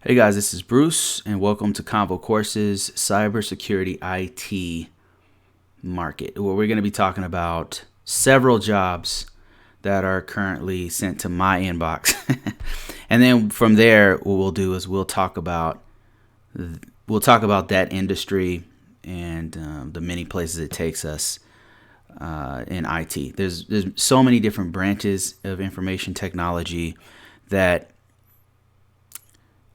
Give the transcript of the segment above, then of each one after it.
Hey guys, this is Bruce, and welcome to ConvoCourses Cybersecurity IT Market, where we're going to be talking about several jobs that are currently sent to my inbox. And then from there, what we'll do is we'll talk about that industry and the many places it takes us in IT. There's so many different branches of information technology that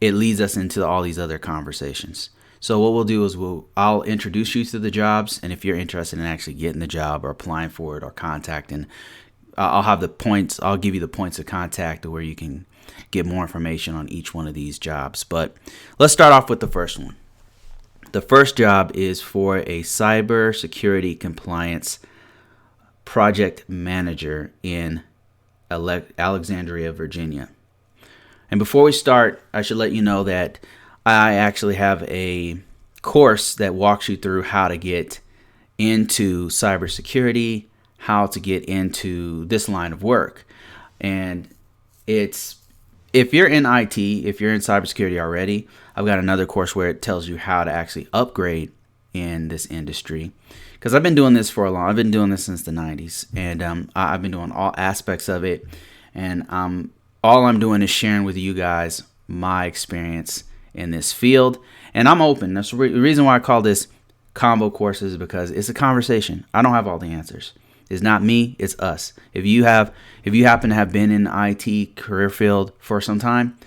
it leads us into all these other conversations. So what we'll do is I'll introduce you to the jobs, and if you're interested in actually getting the job or applying for it or contacting, I'll have the points. I'll give you the points of contact where you can get more information on each one of these jobs. But let's start off with the first one. The first job is for a cybersecurity compliance project manager in Alexandria, Virginia. And before we start, I should let you know that I actually have a course that walks you through how to get into cybersecurity, how to get into this line of work. And if you're in IT, if you're in cybersecurity already, I've got another course where it tells you how to actually upgrade in this industry. Because I've been doing this I've been doing this since the 90s, and I've been doing all aspects of it, and all I'm doing is sharing with you guys my experience in this field, and I'm open. That's the reason why I call this ConvoCourses, because it's a conversation. I don't have all the answers. It's not me, it's us. If you happen to have been in the IT career field for some time,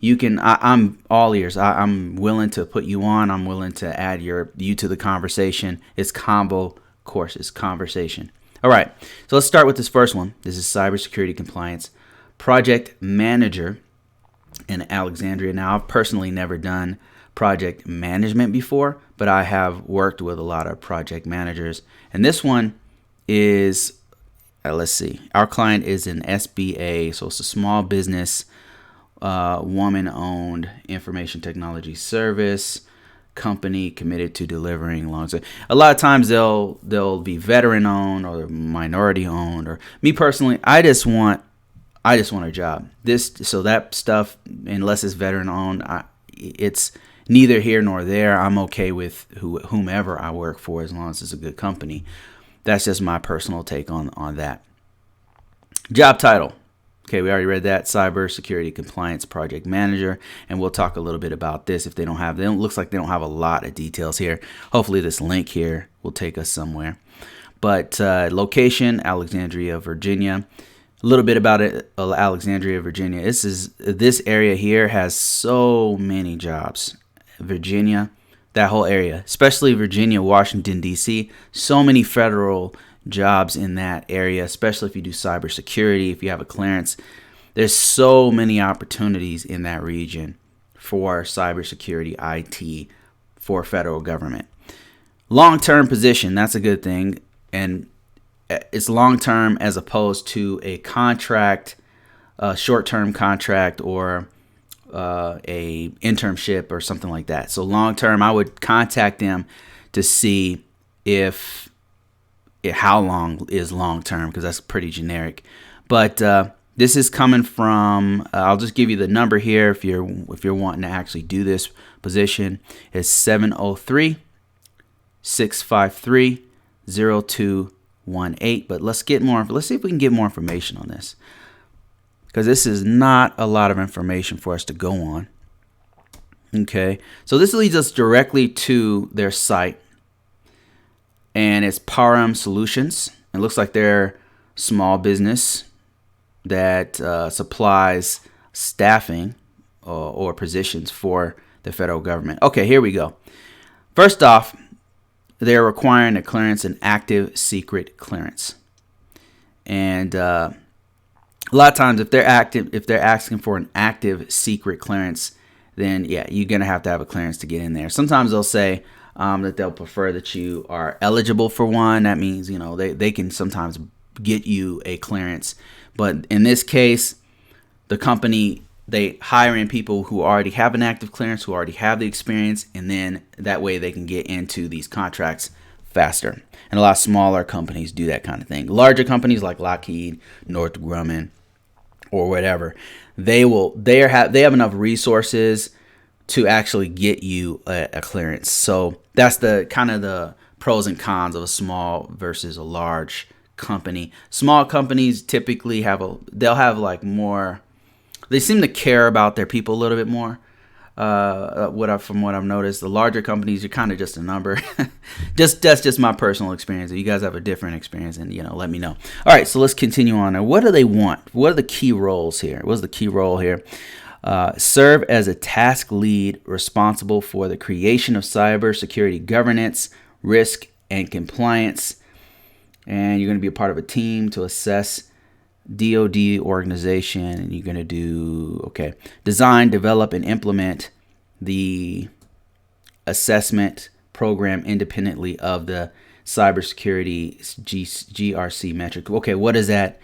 I'm all ears. I'm willing to put you on. I'm willing to add you to the conversation. It's ConvoCourses, conversation. All right, so let's start with this first one. This is cybersecurity compliance project manager in Alexandria. Now, I've personally never done project management before, but I have worked with a lot of project managers. And this one is, let's see, our client is an SBA, so it's a small business, woman-owned information technology service company committed to delivering loans. A lot of times they'll be veteran-owned or minority-owned. Or me personally, I just want a job. That stuff, unless it's veteran owned, it's neither here nor there. I'm okay with whomever I work for as long as it's a good company. That's just my personal take on that. Job title. Okay, we already read that. Cybersecurity compliance project manager, and we'll talk a little bit about this. If looks like they don't have a lot of details here. Hopefully this link here will take us somewhere. But location, Alexandria, Virginia. A little bit about it, Alexandria, Virginia. This area here has so many jobs. Virginia, that whole area, especially Virginia, Washington, D.C., so many federal jobs in that area, especially if you do cybersecurity, if you have a clearance. There's so many opportunities in that region for cybersecurity IT for federal government. Long-term position, that's a good thing. And it's long-term as opposed to a contract, a short-term contract, or a internship or something like that. So long-term, I would contact them to see how long is long-term, because that's pretty generic. But this is coming from, I'll just give you the number here if you're wanting to actually do this position. It's 703-653-0218. But let's see if we can get more information on this, because this is not a lot of information for us to go on. Okay, so this leads us directly to their site, and it's Param Solutions. It looks like they're small business that supplies staffing or positions for the federal government. Okay, here we go. First off, they're requiring a clearance, an active secret clearance. And a lot of times if they're asking for an active secret clearance, then yeah, you're going to have a clearance to get in there. Sometimes they'll say that they'll prefer that you are eligible for one. That means, they can sometimes get you a clearance. But in this case, the company, they hire in people who already have an active clearance, who already have the experience, and then that way they can get into these contracts faster. And a lot of smaller companies do that kind of thing. Larger companies like Lockheed, Northrop Grumman, or whatever, they have enough resources to actually get you a clearance. So that's the kind of the pros and cons of a small versus a large company. Small companies typically they'll have like more, they seem to care about their people a little bit more. From what I've noticed, the larger companies, you're kind of just a number. That's just my personal experience. If you guys have a different experience, and let me know. All right, so let's continue on. Now, what do they want? What are the key roles here? What's the key role here? Serve as a task lead responsible for the creation of cybersecurity governance, risk, and compliance. And you're going to be a part of a team to assess DoD organization, and you're going to do design, develop, and implement the assessment program independently of the cybersecurity GRC metric. Okay, what does that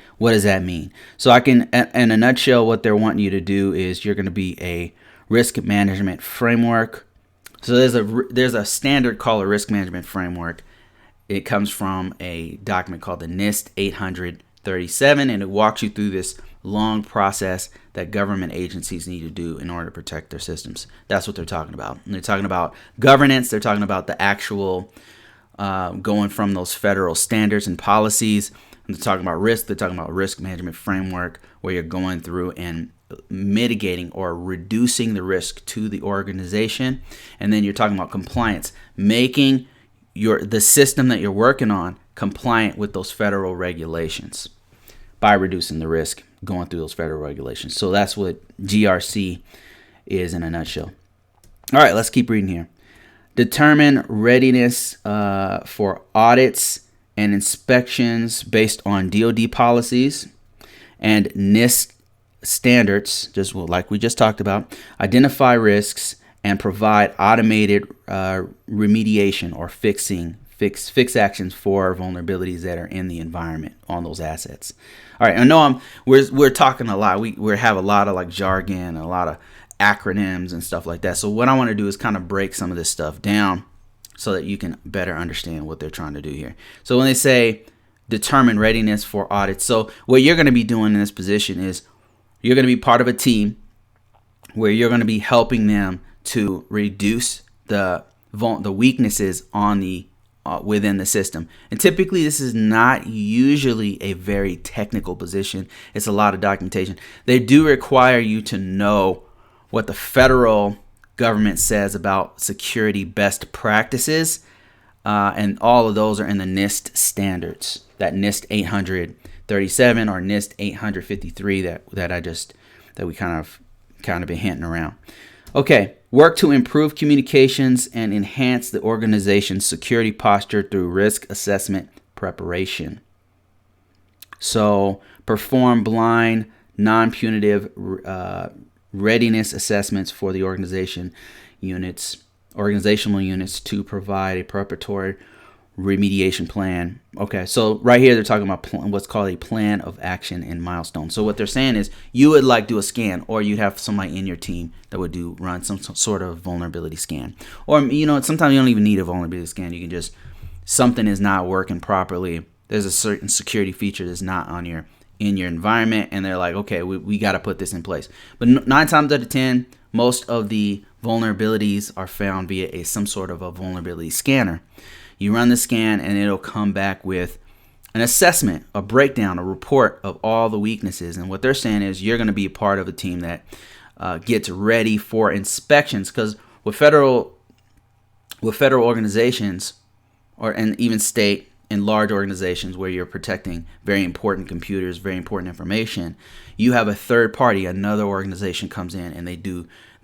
mean? So I can, in a nutshell, what they're wanting you to do is you're going to be a risk management framework. So there's a standard called a risk management framework. It comes from a document called the NIST 837, and it walks you through this long process that government agencies need to do in order to protect their systems. That's what they're talking about. And they're talking about governance. They're talking about the actual going from those federal standards and policies. And they're talking about risk. They're talking about risk management framework, where you're going through and mitigating or reducing the risk to the organization. And then you're talking about compliance, making the system that you're working on compliant with those federal regulations by reducing the risk going through those federal regulations. So that's what GRC is in a nutshell. All right, let's keep reading here. Determine readiness for audits and inspections based on DoD policies and NIST standards, just like we just talked about. Identify risks and provide automated remediation or fix actions for vulnerabilities that are in the environment on those assets. All right, I know we're talking a lot. We have a lot of like jargon, a lot of acronyms and stuff like that. So what I want to do is kind of break some of this stuff down so that you can better understand what they're trying to do here. So when they say determine readiness for audits, so what you're going to be doing in this position is you're going to be part of a team where you're going to be helping them to reduce the weaknesses on the within the system. And typically this is not usually a very technical position. It's a lot of documentation. They do require you to know what the federal government says about security best practices, and all of those are in the NIST standards, that NIST 837 or NIST 853 that we kind of been hinting around. Okay, work to improve communications and enhance the organization's security posture through risk assessment preparation. So perform blind, non-punitive readiness assessments for the organizational units to provide a preparatory remediation plan. Okay, so right here they're talking about what's called a plan of action and milestones. So what they're saying is you would like do a scan, or you'd have somebody in your team that would run some sort of vulnerability scan. Or sometimes you don't even need a vulnerability scan. You can just, something is not working properly. There's a certain security feature that's not in your environment, and they're like, okay, we got to put this in place. But 9 times out of 10, most of the vulnerabilities are found via some sort of a vulnerability scanner. You run the scan and it'll come back with an assessment, a breakdown, a report of all the weaknesses. And what they're saying is you're going to be a part of a team that gets ready for inspections, because with federal organizations, and even state and large organizations where you're protecting very important computers, very important information, you have a third party, another organization comes in and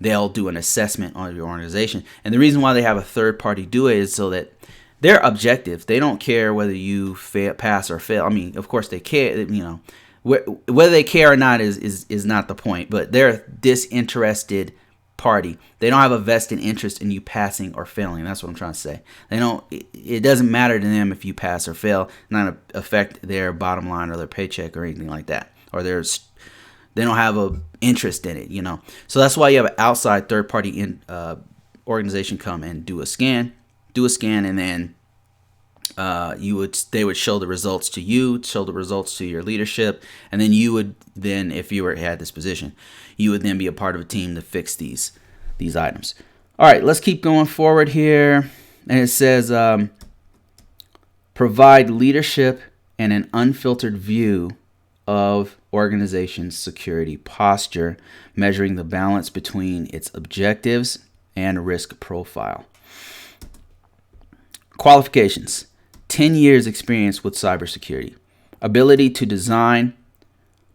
they'll do an assessment on your organization. And the reason why they have a third party do it is so that they're objective. They don't care whether you pass or fail. I mean, of course they care. Whether they care or not is not the point. But they're a disinterested party. They don't have a vested interest in you passing or failing. That's what I'm trying to say. They don't. It doesn't matter to them if you pass or fail. Not affect their bottom line or their paycheck or anything like that. Or they don't have a interest in it. So that's why you have an outside third party organization come and do a scan, and then they would show the results to you, show the results to your leadership, and then if you had this position, you would then be a part of a team to fix these these items. All right, let's keep going forward here. And it says, provide leadership and an unfiltered view of organization's security posture, measuring the balance between its objectives and risk profile. Qualifications: 10 years experience with cybersecurity, ability to design,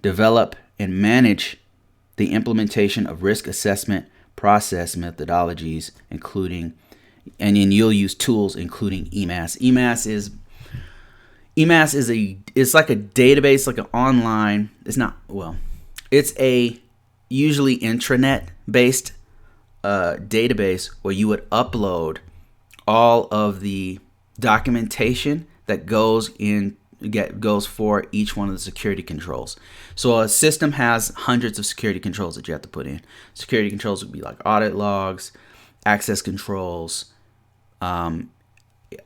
develop, and manage the implementation of risk assessment process methodologies, including, and then you'll use tools including EMAS. EMAS is it's like a database, like an online. It's a usually intranet based database where you would upload all of the documentation that goes for each one of the security controls. So a system has hundreds of security controls that you have to put in. Security controls would be like audit logs, access controls,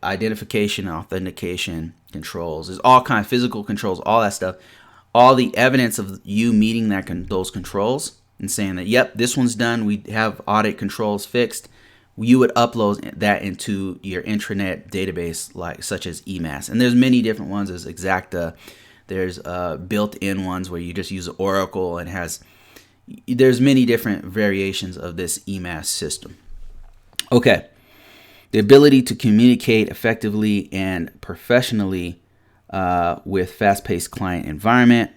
identification and authentication controls. There's all kinds of physical controls, all that stuff. All the evidence of you meeting those controls and saying that, yep, this one's done. We have audit controls fixed. You would upload that into your intranet database, such as EMAS. And there's many different ones. There's Exacta. There's built-in ones where you just use Oracle, and there's many different variations of this EMAS system. Okay. The ability to communicate effectively and professionally with fast-paced client environment.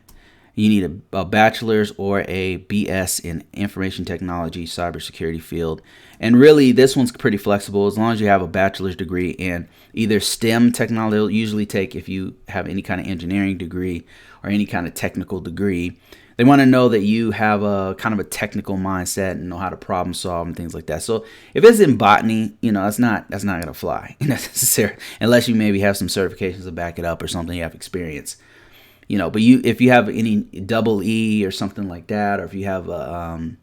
You need a bachelor's or a BS in information technology, cybersecurity field. And really, this one's pretty flexible as long as you have a bachelor's degree in either STEM technology. They'll usually take if you have any kind of engineering degree or any kind of technical degree. They want to know that you have a kind of a technical mindset and know how to problem solve and things like that. So if it's in botany, that's not going to fly necessarily, unless you maybe have some certifications to back it up or something, you have experience. But if you have any double E or something like that, or if you have a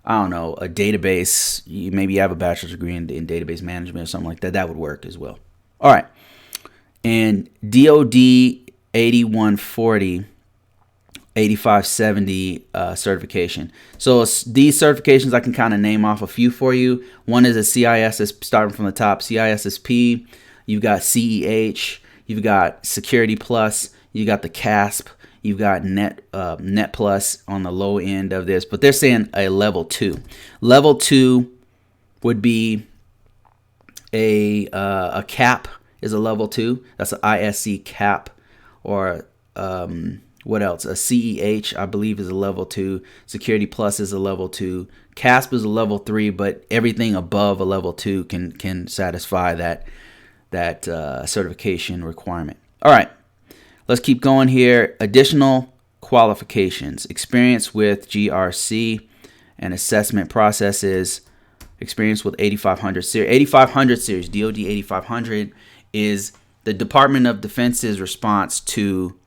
database, maybe you have a bachelor's degree in database management or something like that, that would work as well. All right. And DOD 8140, 8570 certification. So these certifications, I can kind of name off a few for you. One is a CISS, starting from the top, CISSP. You've got CEH. You've got Security Plus. You got the CASP, you've got Net Plus on the low end of this, but they're saying a level 2. Level 2 would be a CAP is a level 2. That's an ISC CAP, or what else? A CEH, I believe, is a level 2. Security Plus is a level 2. CASP is a level 3, but everything above a level 2 can satisfy that certification requirement. All right. Let's keep going here. Additional qualifications: experience with GRC and assessment processes, experience with 8500 series. 8500 series, DoD 8500, is the Department of Defense's response to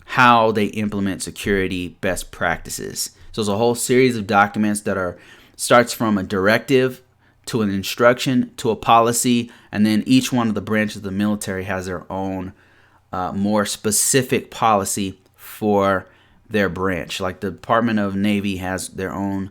how they implement security best practices. So it's a whole series of documents that starts from a directive to an instruction to a policy, and then each one of the branches of the military has their own more specific policy for their branch. Like the Department of Navy has their own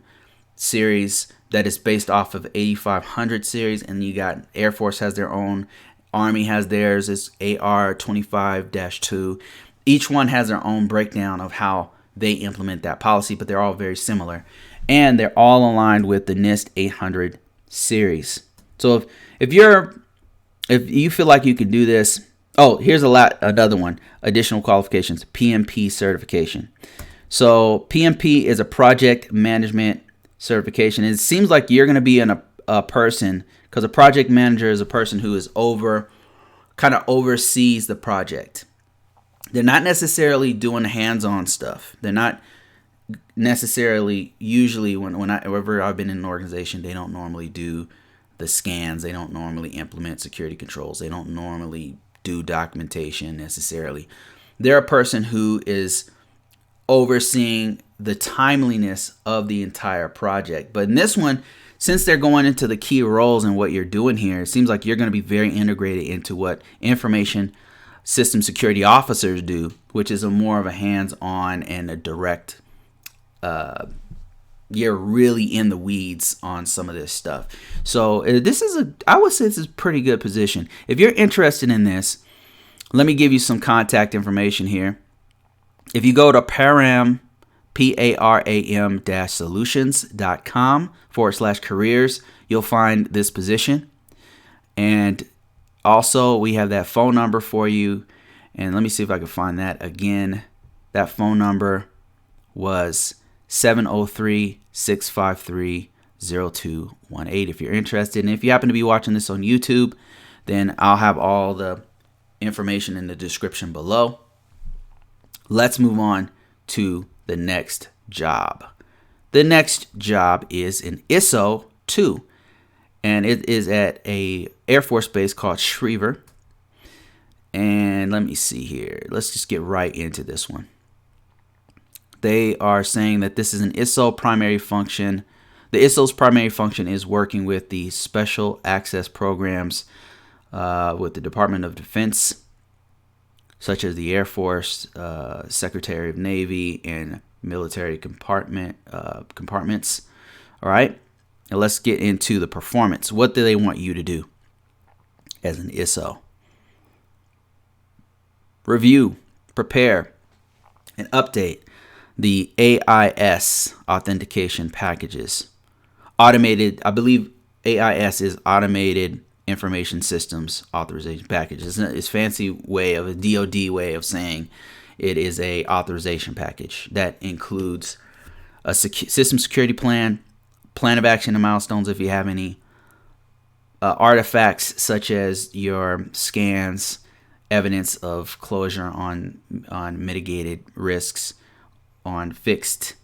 series that is based off of 8500 series, and you got Air Force has their own, Army has theirs, it's AR-25-2. Each one has their own breakdown of how they implement that policy, but they're all very similar, and they're all aligned with the NIST 800 series. So if you feel like you can do this. Oh, here's another one. Additional qualifications: PMP certification. So PMP is a project management certification. It seems like you're going to be a person, because a project manager is a person who is kind of oversees the project. They're not necessarily doing hands-on stuff. They're not necessarily, usually whenever I've been in an organization, they don't normally do the scans. They don't normally implement security controls. They don't normally do documentation necessarily. They're a person who is overseeing the timeliness of the entire project. But in this one, since they're going into the key roles and what you're doing here, it seems like you're going to be very integrated into what information system security officers do, which is more of a hands-on and a direct you're really in the weeds on some of this stuff. So I would say this is a pretty good position. If you're interested in this, let me give you some contact information here. If you go to param, param-solutions.com/careers, you'll find this position. And also we have that phone number for you. And let me see if I can find that again. That phone number was 703-653-0218 if you're interested. And if you happen to be watching this on YouTube, then I'll have all the information in the description below. Let's move on to the next job. The next job is an ISO 2, and it is at a Air Force base called Schriever. And let me see here. Let's just get right into this one. They are saying that this is an ISO primary function. The ISO's primary function is working with the special access programs with the Department of Defense, such as the Air Force, Secretary of Navy, and military compartments. All right, and let's get into the performance. What do they want you to do as an ISO? Review, prepare, and update the AIS authentication packages. Automated, I believe AIS is Automated Information Systems Authorization Packages. It's a fancy way of a DoD way of saying it is a authorization package that includes a system security plan, plan of action and milestones if you have any, artifacts such as your scans, evidence of closure on mitigated risks, on fixed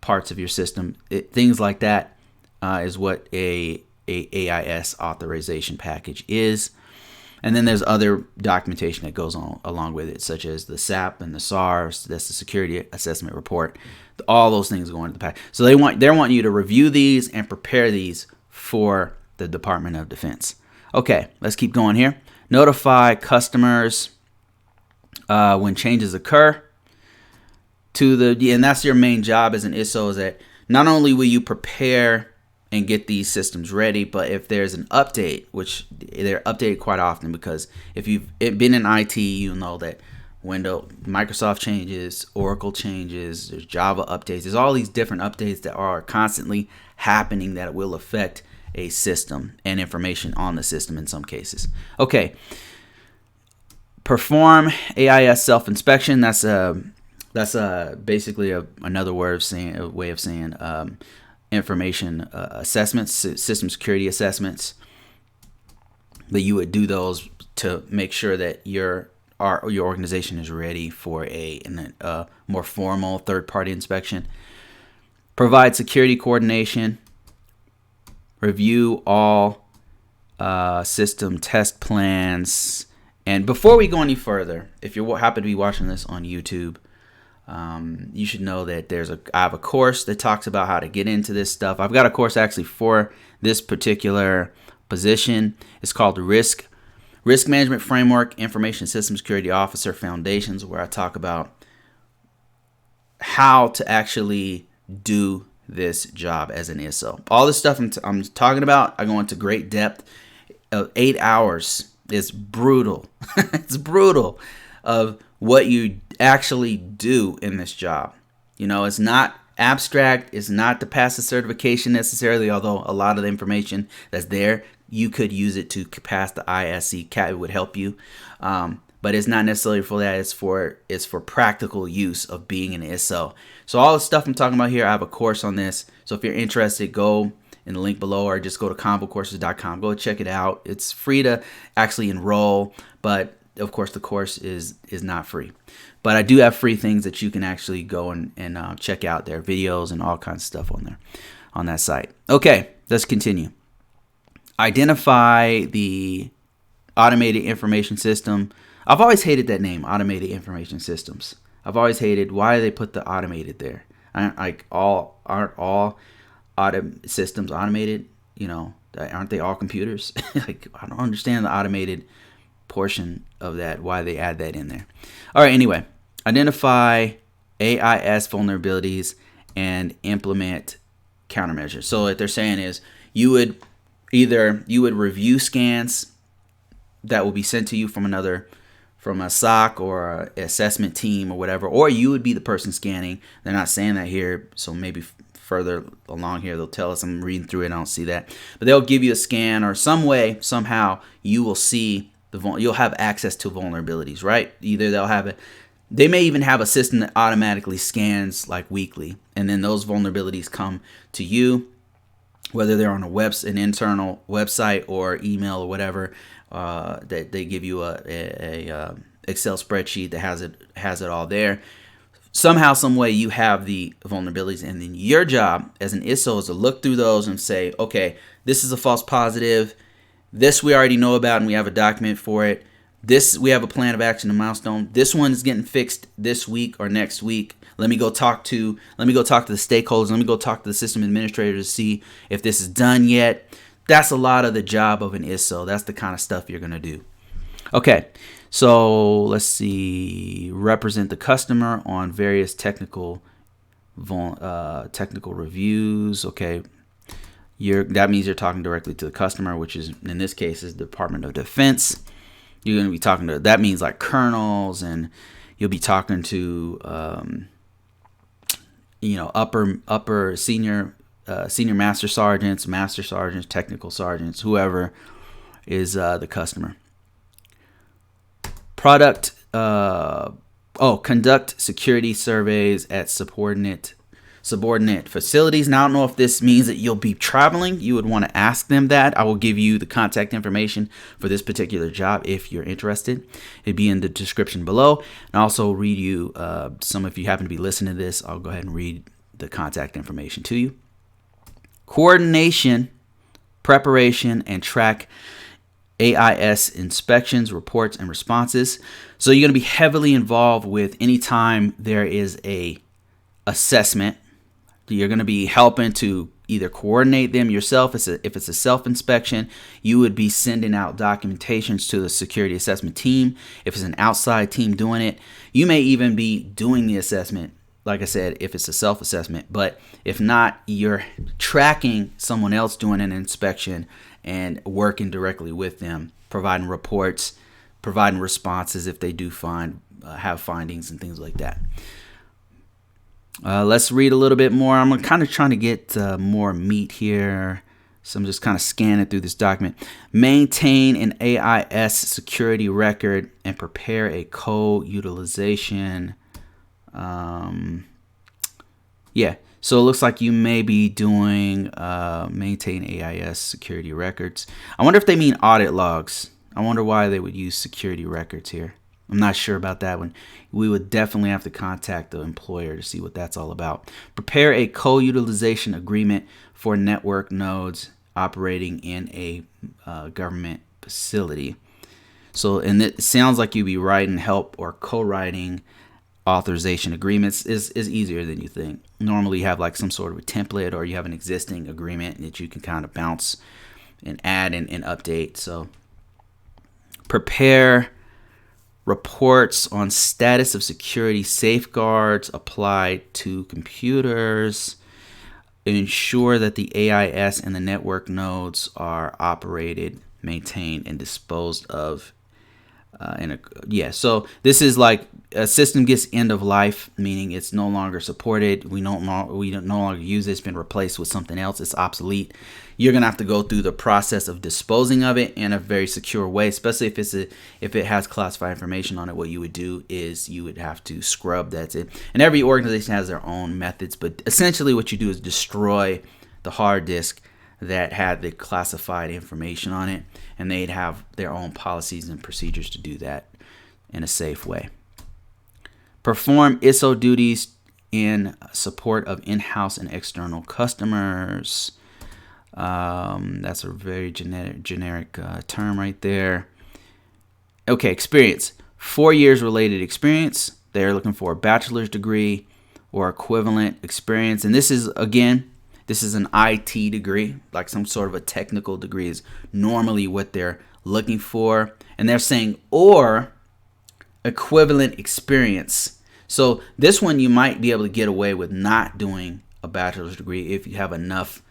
parts of your system, things like that is what a AIS authorization package is. And then there's other documentation that goes on along with it, such as the SAP and the SARS, that's the Security Assessment Report. All those things go into the package. So they want you to review these and prepare these for the Department of Defense. Okay, let's keep going here. Notify customers when changes occur. And that's your main job as an ISO, is that not only will you prepare and get these systems ready, but if there's an update, which they're updated quite often, because if you've been in IT, you know that Microsoft changes, Oracle changes, there's Java updates, there's all these different updates that are constantly happening that will affect a system and information on the system in some cases. Okay, perform AIS self-inspection. That's basically another way of saying information assessments, system security assessments. That you would do those to make sure that your organization is ready for a more formal third-party inspection. Provide security coordination. Review all system test plans. And before we go any further, if you happen to be watching this on YouTube, you should know that I have a course that talks about how to get into this stuff. I've got a course actually for this particular position. It's called Risk Management Framework, Information System Security Officer Foundations, where I talk about how to actually do this job as an ISO. All the stuff I'm talking about, I go into great depth. 8 hours is brutal. It's brutal of what you actually do in this job. You know, it's not abstract. It's not to pass a certification necessarily, although a lot of the information that's there, you could use it to pass the ISC. It would help you. But it's not necessarily for that. It's for practical use of being an ISO. So all the stuff I'm talking about here, I have a course on this. So if you're interested, go in the link below or just go to ConvoCourses.com. Go check it out. It's free to actually enroll, but of course the course is not free. But I do have free things that you can actually go and check out. There are videos and all kinds of stuff on there, on that site. Okay, let's continue. Identify the automated information system. I've always hated that name, automated information systems. I've always hated, why do they put the automated there? Aren't all systems automated? You know, aren't they all computers? Like, I don't understand the automated portion of that, why they add that in there. All right, anyway, identify AIS vulnerabilities and implement countermeasures. So what they're saying is you would review scans that will be sent to you from a SOC or a assessment team or whatever, or you would be the person scanning. They're not saying that here, so maybe further along here they'll tell us. I'm reading through it, I don't see that, but they'll give you a scan, or some way, somehow you will see you'll have access to vulnerabilities, right? Either they may even have a system that automatically scans like weekly, and then those vulnerabilities come to you, whether they're on an internal website or email or whatever. That they give you a Excel spreadsheet that has it all there. Somehow, some way, you have the vulnerabilities, and then your job as an ISO is to look through those and say, okay, this is a false positive. This we already know about, and we have a document for it. This we have a plan of action, a milestone. This one is getting fixed this week or next week. Let me go talk to the stakeholders. Let me go talk to the system administrator to see if this is done yet. That's a lot of the job of an ISO. That's the kind of stuff you're going to do. Okay, so let's see. Represent the customer on various technical reviews. Okay, that means you're talking directly to the customer, which is, in this case, is the Department of Defense. You're going to be talking to, that means like colonels, and you'll be talking to upper senior master sergeants, technical sergeants, whoever is the customer. Conduct security surveys at subordinate facilities. Now, I don't know if this means that you'll be traveling. You would want to ask them that. I will give you the contact information for this particular job if you're interested. It'd be in the description below. And I'll also read you if you happen to be listening to this, I'll go ahead and read the contact information to you. Coordination, preparation, and track AIS inspections, reports, and responses. So you're going to be heavily involved with any time there is a assessment. You're going to be helping to either coordinate them yourself. If it's a self-inspection, you would be sending out documentations to the security assessment team. If it's an outside team doing it, you may even be doing the assessment. Like I said, if it's a self-assessment, but if not, you're tracking someone else doing an inspection and working directly with them, providing reports, providing responses if they do have findings and things like that. Let's read a little bit more. I'm kind of trying to get more meat here, so I'm just kind of scanning through this document. Maintain an AIS security record and prepare a co-utilization. So it looks like you may be doing maintain AIS security records. I wonder if they mean audit logs. I wonder why they would use security records here. I'm not sure about that one. We would definitely have to contact the employer to see what that's all about. Prepare a co-utilization agreement for network nodes operating in a government facility. So, and it sounds like you'd be writing help or co-writing authorization agreements is easier than you think. Normally you have like some sort of a template, or you have an existing agreement that you can kind of bounce and add and update. So prepare reports on status of security safeguards applied to computers. Ensure that the AIS and the network nodes are operated, maintained, and disposed of. So this is like a system gets end of life, meaning it's no longer supported. We don't no longer use it. It's been replaced with something else. It's obsolete. You're gonna have to go through the process of disposing of it in a very secure way, especially if it has classified information on it. What you would do is you would have to scrub. That's it. And every organization has their own methods, but essentially what you do is destroy the hard disk that had the classified information on it, and they'd have their own policies and procedures to do that in a safe way. Perform ISO duties in support of in-house and external customers. That's a very generic term right there. Okay, experience. 4 years related experience. They're looking for a bachelor's degree or equivalent experience. And this is, again, this is an IT degree, like some sort of a technical degree is normally what they're looking for. And they're saying, or equivalent experience. So this one you might be able to get away with not doing a bachelor's degree if you have enough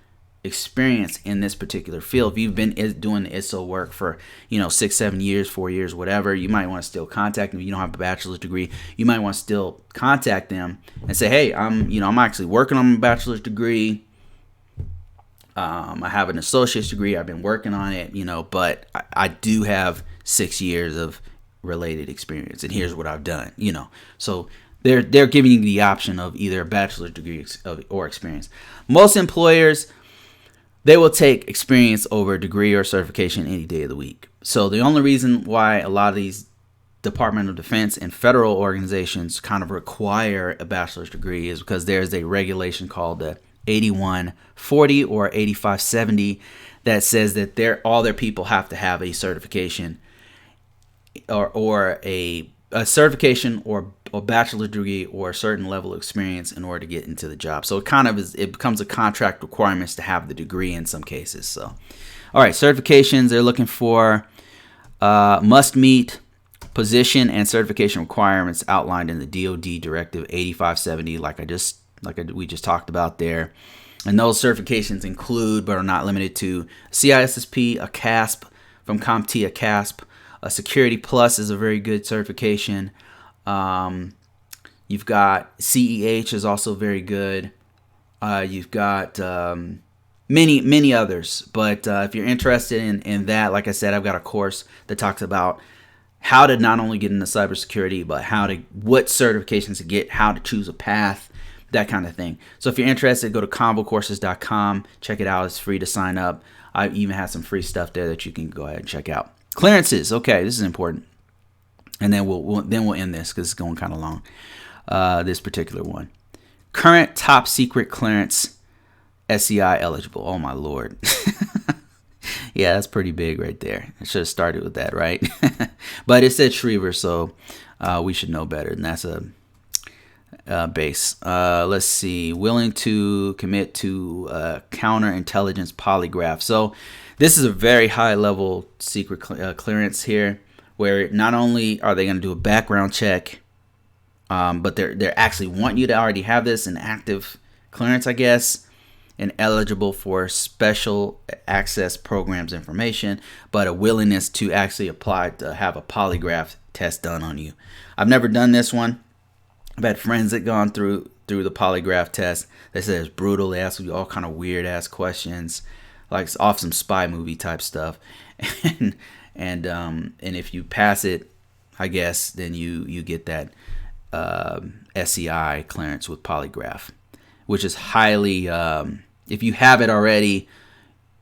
experience in this particular field. If you've been doing the ISO work for 6, 7 years, 4 years, whatever, you might want to still contact them. If you don't have a bachelor's degree, you might want to still contact them and say, hey, I'm actually working on my bachelor's degree. I have an associate's degree. I've been working on it, but I do have 6 years of related experience, and here's what I've done. So they're giving you the option of either a bachelor's degree or experience. Most employers, they will take experience over a degree or certification any day of the week. So the only reason why a lot of these Department of Defense and federal organizations kind of require a bachelor's degree is because there's a regulation called the 8140 or 8570 that says that all their people have to have a certification or a certification or a bachelor's degree or a certain level of experience in order to get into the job. So it becomes a contract requirements to have the degree in some cases. So, all right, certifications they're looking for must meet position and certification requirements outlined in the DoD Directive 8570, we just talked about there. And those certifications include, but are not limited to, CISSP, a CASP from CompTIA, a CASP. A Security Plus is a very good certification. You've got CEH is also very good. You've got many others. But if you're interested in that, like I said, I've got a course that talks about how to not only get into cybersecurity, but what certifications to get, how to choose a path, that kind of thing. So if you're interested, go to ConvoCourses.com. Check it out. It's free to sign up. I even have some free stuff there that you can go ahead and check out. Clearances. Okay, this is important. And then we'll end this because it's going kind of long. This particular one. Current top secret clearance, SCI eligible. Oh my Lord. Yeah, that's pretty big right there. I should have started with that, right? But it said Schriever, so we should know better. And that's a base. Let's see. Willing to commit to counterintelligence polygraph. So this is a very high level secret clearance here, where not only are they going to do a background check, but they're actually want you to already have this in active clearance, I guess, and eligible for special access programs information, but a willingness to actually apply to have a polygraph test done on you. I've never done this one. I've had friends that gone through the polygraph test. They said it's brutal. They ask you all kind of weird ass questions, like it's off some spy movie type stuff. And if you pass it, I guess then you get that SCI clearance with polygraph, which is highly. If you have it already,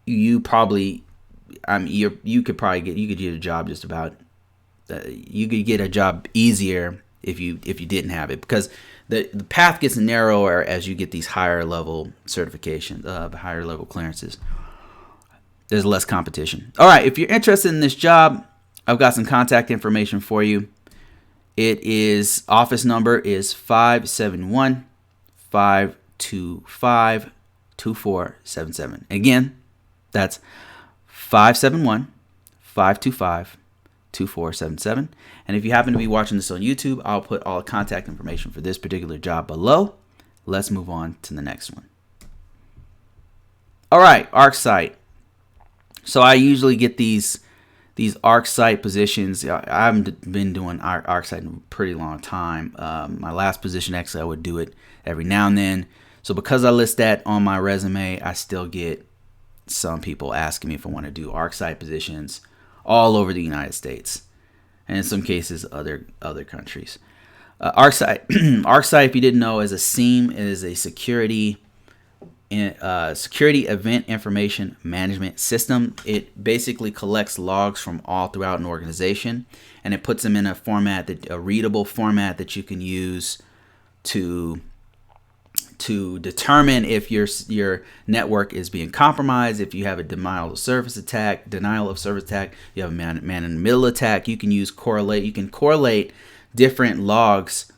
you probably, you could get a job just about. You could get a job easier if you didn't have it, because the path gets narrower as you get these higher level certifications, higher level clearances. There's less competition. All right, if you're interested in this job, I've got some contact information for you. Office number is 571-525-2477. Again, that's 571-525-2477. And if you happen to be watching this on YouTube, I'll put all the contact information for this particular job below. Let's move on to the next one. All right, ArcSite. So I usually get these ArcSite positions. I haven't been doing ArcSite in a pretty long time. My last position, actually, I would do it every now and then. So because I list that on my resume, I still get some people asking me if I want to do ArcSite positions all over the United States, and in some cases other countries. ArcSite, ArcSite, if you didn't know, is a SIEM. It is a security event information management system. It basically collects logs from all throughout an organization, and it puts them in a readable format that you can use to determine if your network is being compromised. If you have a denial of service attack, you have a man in the middle attack, you can correlate different logs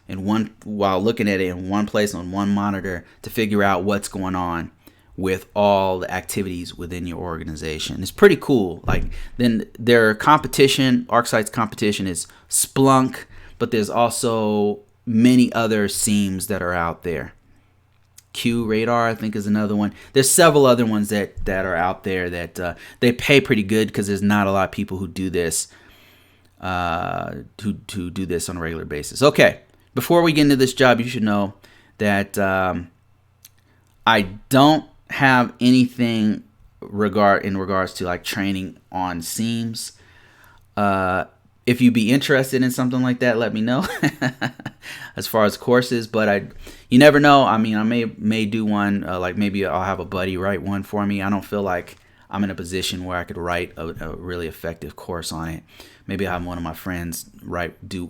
while looking at it in one place on one monitor to figure out what's going on with all the activities within your organization. It's pretty cool. Like, then their competition, ArcSite's competition, is Splunk, but there's also many other SIEMs that are out there. Q Radar, I think, is another one. There's several other ones that are out there that they pay pretty good because there's not a lot of people who do this to do this on a regular basis. Okay, before we get into this job, you should know that I don't have anything in regards to like training on seams. If you'd be interested in something like that, let me know. As far as courses, but you never know. I mean, I may do one, like maybe I'll have a buddy write one for me. I don't feel like I'm in a position where I could write a really effective course on it. Maybe I have one of my friends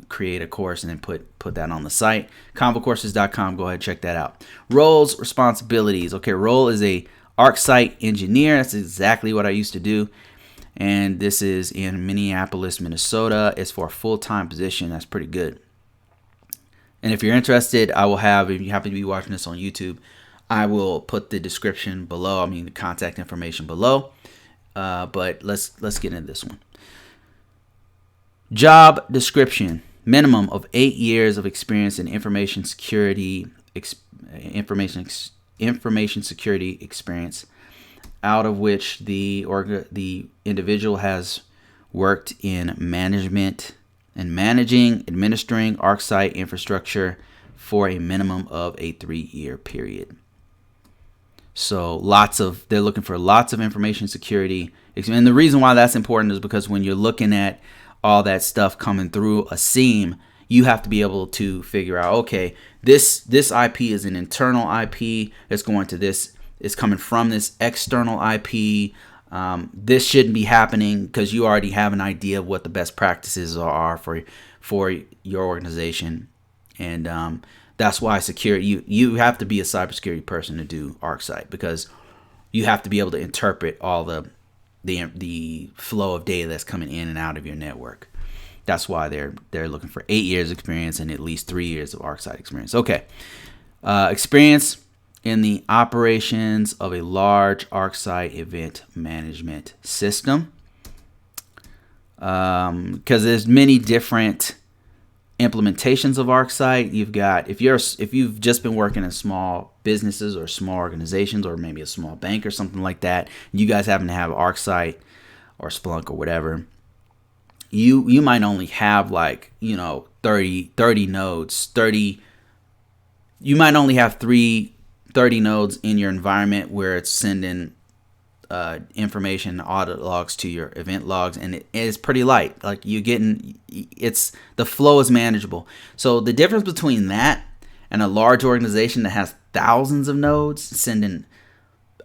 create a course and then put that on the site. ConvoCourses.com. Go ahead and check that out. Roles, responsibilities. Okay, role is a ArcSite engineer. That's exactly what I used to do. And this is in Minneapolis, Minnesota. It's for a full-time position. That's pretty good. And if you're interested, I will have, if you happen to be watching this on YouTube, I will put the description below. I mean, the contact information below. But let's get into this one. Job description: minimum of 8 years of experience in information security, information security experience, out of which the individual has worked in management and administering ArcSite infrastructure for a minimum of a 3-year period. So they're looking for lots of information security. And the reason why that's important is because when you're looking at all that stuff coming through a seam, you have to be able to figure out, okay, this IP is an internal IP. It's going to this. It's coming from this external IP. This shouldn't be happening because you already have an idea of what the best practices are for your organization, and that's why you have to be a cybersecurity person to do ArcSite, because you have to be able to interpret all the flow of data that's coming in and out of your network. That's why they're looking for 8 years experience and at least 3 years of ArcSite experience. Okay, experience in the operations of a large ArcSite event management system, because there's many different implementations of ArcSite. You've got, if you've just been working in small businesses or small organizations, or maybe a small bank or something like that, you guys happen to have ArcSite or Splunk or whatever, you might only have 30 nodes. You might only have 30 nodes in your environment where it's sending information, audit logs to your event logs, and it is pretty light. Like the flow is manageable. So the difference between that and a large organization that has thousands of nodes sending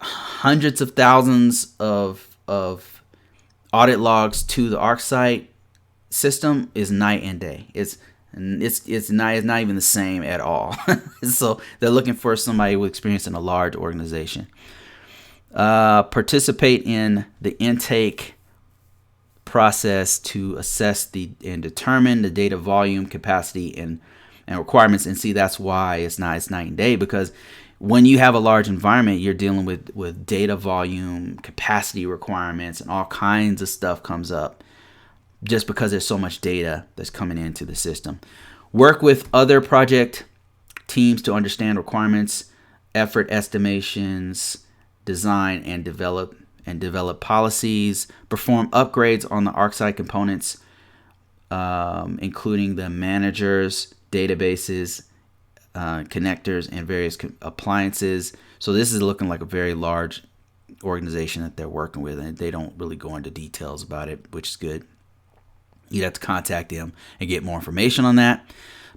hundreds of thousands of audit logs to the ArcSite system is night and day. It's not even the same at all. So they're looking for somebody with experience in a large organization. Participate in the intake process to assess and determine the data volume, capacity, and requirements. And see, that's why it's night and day, because when you have a large environment, you're dealing with data volume, capacity requirements, and all kinds of stuff comes up just because there's so much data that's coming into the system. Work with other project teams to understand requirements, effort estimations, design and develop policies, perform upgrades on the ArcSite components, including the managers, databases, connectors, and various appliances. So this is looking like a very large organization that they're working with, and they don't really go into details about it, which is good. You'd have to contact them and get more information on that.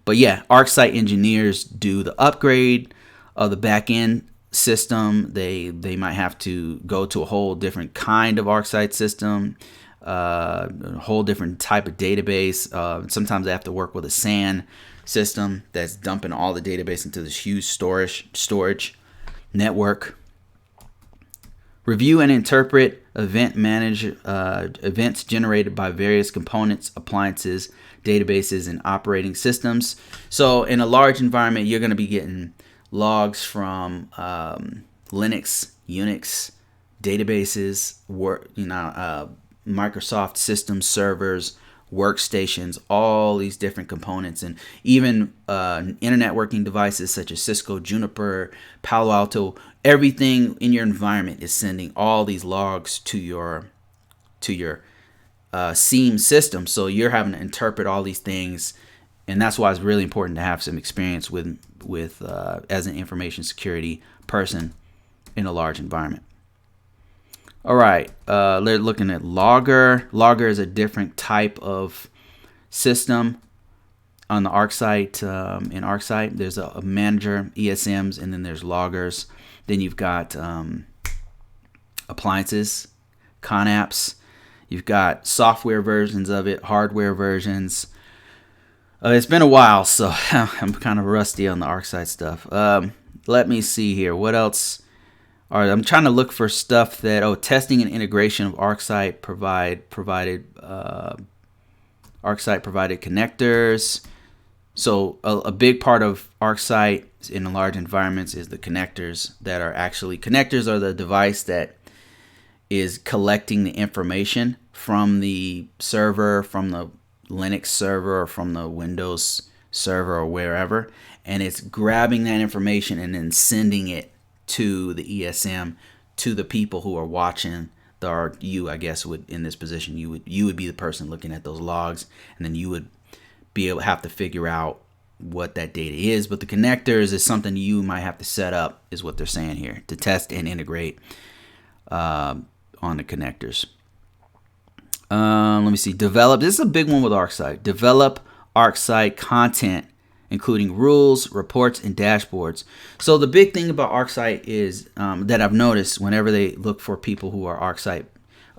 But yeah, ArcSite engineers do the upgrade of the back end system. They might have to go to a whole different kind of ArcSite system, a whole different type of database. Sometimes they have to work with a SAN system that's dumping all the database into this huge storage network. Review and interpret events generated by various components, appliances, databases, and operating systems. So in a large environment, you're going to be getting logs from Linux, Unix databases, Microsoft system servers, workstations, all these different components, and even internet working devices such as Cisco, Juniper, Palo Alto. Everything in your environment is sending all these logs to your SIEM system. So you're having to interpret all these things, and that's why it's really important to have some experience with as an information security person in a large environment. All right, they're looking at Logger. Logger is a different type of system on the ArcSight. In ArcSight, there's a manager, ESMs, and then there's loggers. Then you've got appliances, ConApps. You've got software versions of it, hardware versions. It's been a while, so I'm kind of rusty on the ArcSight stuff. Let me see here. What else? All right, I'm trying to look for stuff that, testing and integration of ArcSight provided connectors. So a big part of ArcSight in large environments is the connectors that are actually, connectors are the device that is collecting the information from the server, from the Linux server, or from the Windows server, or wherever, and it's grabbing that information and then sending it to the ESM, to the people who are watching. Or you, I guess, would, in this position, you would be the person looking at those logs, and then you would be able to have to figure out what that data is. But the connectors is something you might have to set up, is what they're saying here, to test and integrate on the connectors. Let me see. Develop. This is a big one with ArcSight. Develop ArcSight content, including rules, reports, and dashboards. So the big thing about ArcSight is that I've noticed whenever they look for people who are ArcSight,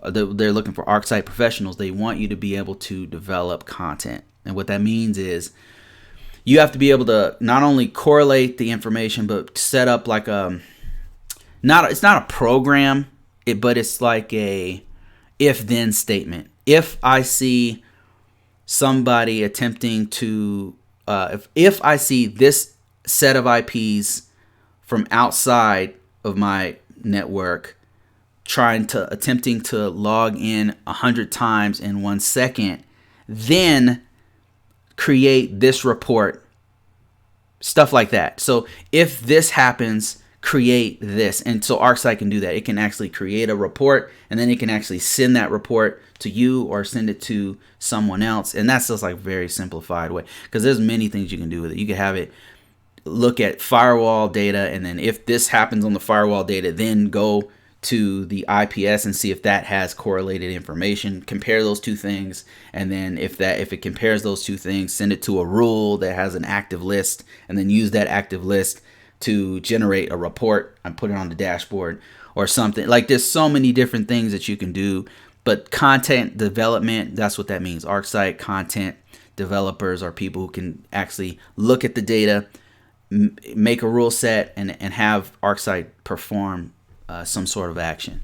they're looking for ArcSight professionals. They want you to be able to develop content. And what that means is you have to be able to not only correlate the information, but set up like it's not a program, but it's like a if-then statement. If I see somebody attempting to, if I see this set of IPs from outside of my network attempting to log in 100 times in 1 second, then create this report, stuff like that. So if this happens, create this. And so ArcSight can do that. It can actually create a report, and then it can actually send that report to you or send it to someone else. And that's just like very simplified way, because there's many things you can do with it. You can have it look at firewall data, and then if this happens on the firewall data, then go to the IPS and see if that has correlated information, compare those two things, and then if it compares those two things, send it to a rule that has an active list, and then use that active list to generate a report and put it on the dashboard or something. Like, there's so many different things that you can do. But content development, that's what that means. ArcSight content developers are people who can actually look at the data, make a rule set, and have ArcSight perform some sort of action.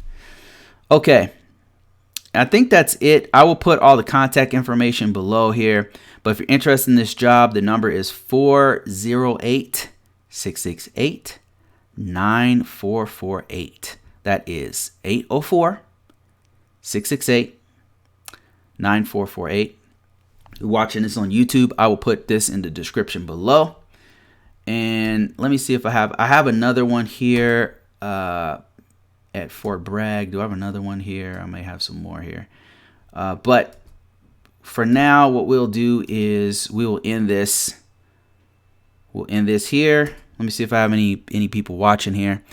Okay, I think that's it. I will put all the contact information below here. But if you're interested in this job, the number is 408-668-9448. That is 804-668-9448. You're watching this on YouTube. I will put this in the description below. And let me see if I have another one here at Fort Bragg. Do I have another one here? I may have some more here. But for now, what we'll do is we will end this. We'll end this here. Let me see if I have any people watching here.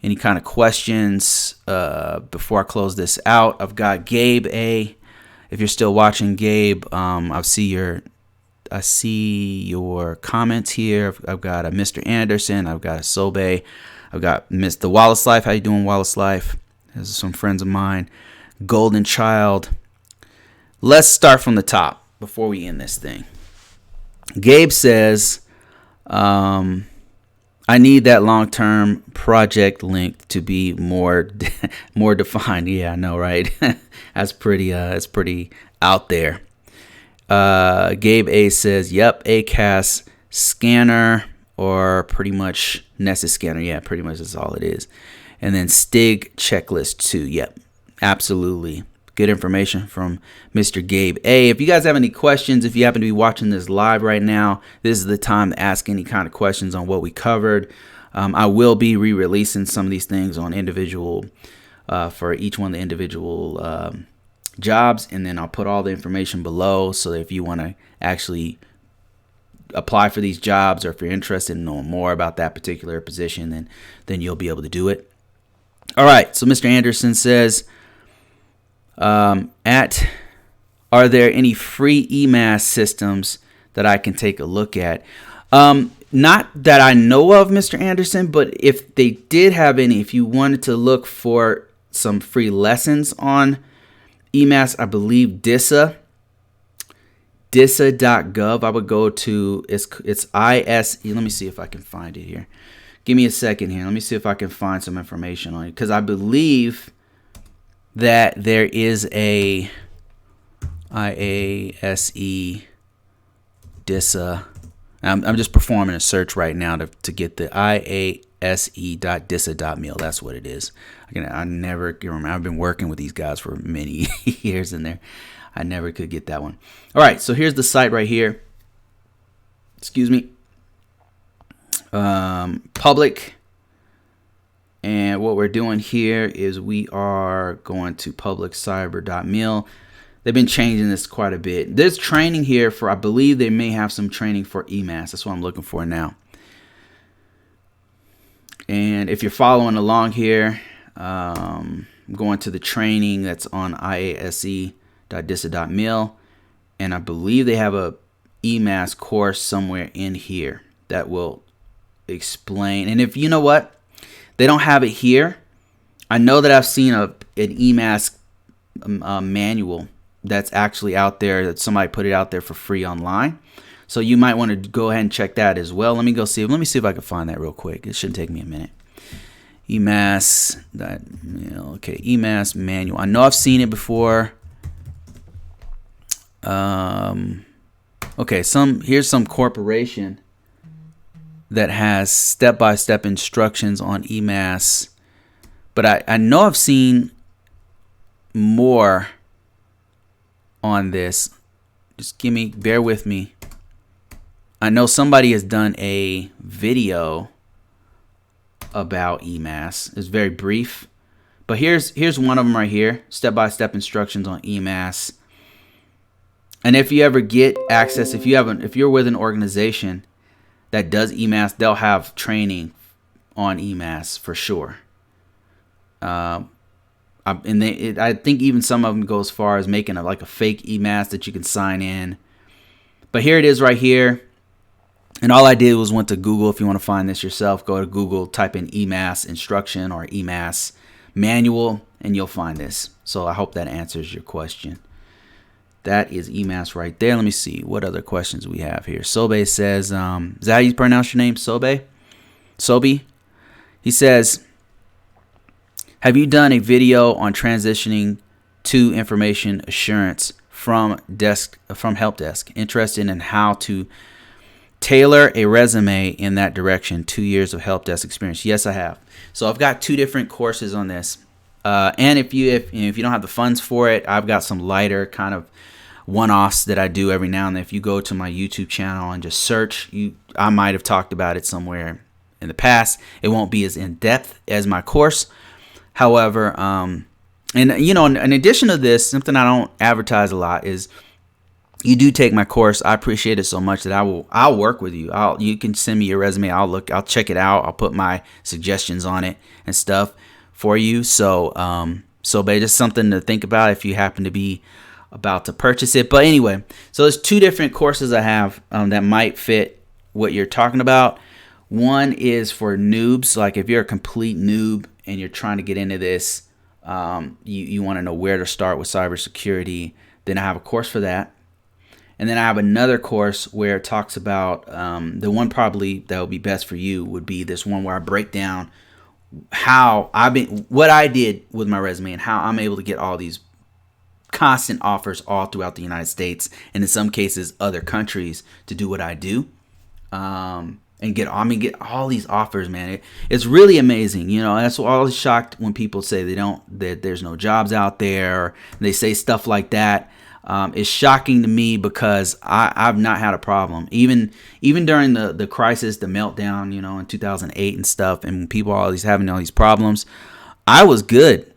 Any kind of questions before I close this out. I've got Gabe A. If you're still watching, Gabe, I see your comments here. I've got a Mr. Anderson. I've got a Sobe. I've got Mr. Wallace Life. How you doing, Wallace Life? Those are some friends of mine. Golden Child. Let's start from the top before we end this thing. Gabe says, I need that long-term project link to be more defined. Yeah, I know, right? That's pretty out there. Gabe A says, yep, ACAS scanner, or pretty much Nessus scanner. Yeah, pretty much that's all it is. And then Stig checklist too. Yep, absolutely. Good information from Mr. Gabe A. If you guys have any questions, if you happen to be watching this live right now, this is the time to ask any kind of questions on what we covered. I will be re-releasing some of these things on individual, for each one of the individual jobs, and then I'll put all the information below so that if you want to actually apply for these jobs, or if you're interested in knowing more about that particular position, then you'll be able to do it. All right, so Mr. Anderson says, are there any free EMAS systems that I can take a look at? Not that I know of, Mr. Anderson, but if they did have any, if you wanted to look for some free lessons on EMAS, I believe DISA.gov. I would go to, it's ISE. Let me see if I can find it here. Give me a second here. Let me see if I can find some information on it, because I believe that there is a IASE DISA. I'm just performing a search right now to get the IASE.disa.mil. That's what it is. I never can remember. I've been working with these guys for many years in there. I never could get that one. All right, so here's the site right here. Excuse me. Public. And what we're doing here is we are going to publiccyber.mil. They've been changing this quite a bit. There's training here for, I believe they may have some training for EMAS. That's what I'm looking for now. And if you're following along here, I'm going to the training that's on iase.disa.mil. And I believe they have a EMAS course somewhere in here that will explain. And if you know what, they don't have it here. I know that I've seen an EMAS manual that's actually out there, that somebody put it out there for free online. So you might want to go ahead and check that as well. Let me see if I can find that real quick. It shouldn't take me a minute. EMAS, okay, EMAS manual. I know I've seen it before. Okay, here's some corporation that has step-by-step instructions on EMAS, but I know I've seen more on this. Just bear with me. I know somebody has done a video about EMAS. It's very brief, but here's one of them right here. Step-by-step instructions on EMAS. And if you ever get access, if you're with an organization that does EMAS, they'll have training on EMAS for sure. I think even some of them go as far as making a fake EMAS that you can sign in. But here it is right here. And all I did was went to Google. If you want to find this yourself, go to Google, type in EMAS instruction or EMAS manual, and you'll find this. So I hope that answers your question. That is EMAS right there. Let me see what other questions we have here. Sobe says, is that how you pronounce your name, Sobe? Sobe? He says, have you done a video on transitioning to information assurance from help desk? Interested in how to tailor a resume in that direction. 2 years of help desk experience. Yes, I have. So I've got 2 different courses on this. And if you don't have the funds for it, I've got some lighter kind of one-offs that I do every now and then. If you go to my YouTube channel and just search, I might have talked about it somewhere in the past. It won't be as in-depth as my course. However, and in addition to this, something I don't advertise a lot is you do take my course. I appreciate it so much that I'll work with you. You can send me your resume. I'll check it out. I'll put my suggestions on it and stuff for you. So but just something to think about if you happen to be about to purchase it. But anyway, so there's 2 different courses I have that might fit what you're talking about. One is for noobs, like if you're a complete noob and you're trying to get into this, you want to know where to start with cybersecurity, then I have a course for that. And then I have another course where it talks about the one probably that would be best for you would be this one where I break down what I did with my resume and how I'm able to get all these constant offers all throughout the United States and in some cases other countries to do what I do. and get all these offers, man. It's really amazing. That's why I was shocked when people say that there's no jobs out there, or they say stuff like that. It's shocking to me because I've not had a problem. Even during the crisis, the meltdown, in 2008 and stuff, and people are always having all these problems, I was good.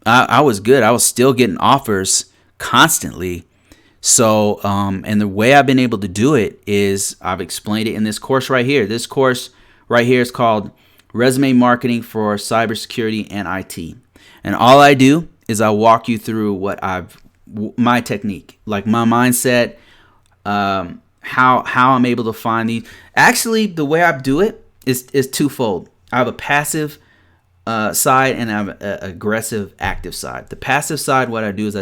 I was good. I was still getting offers constantly. So, and the way I've been able to do it is I've explained it in this course right here. This course right here is called Resume Marketing for Cybersecurity and IT. And all I do is I walk you through my technique, like my mindset, how I'm able to find these. Actually, the way I do it is twofold. I have a passive side and I have an aggressive active side. The passive side, what I do is I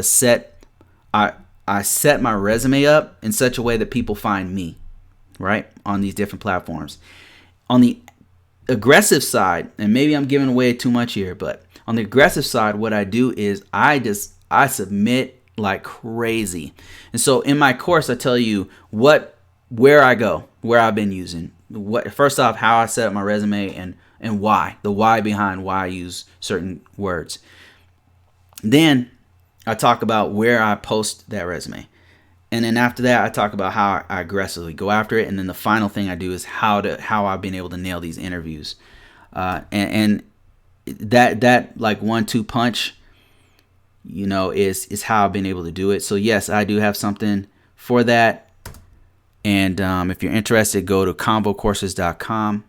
set my resume up in such a way that people find me, right, on these different platforms. On the aggressive side, and maybe I'm giving away too much here, but on the aggressive side, what I do is I submit like crazy. And so in my course, I tell you where I go, where I've been using, first off, how I set up my resume and why, the why behind why I use certain words. Then I talk about where I post that resume. And then after that, I talk about how I aggressively go after it. And then the final thing I do is how I've been able to nail these interviews. And that like 1-2 punch, is how I've been able to do it. So yes, I do have something for that. And if you're interested, go to ConvoCourses.com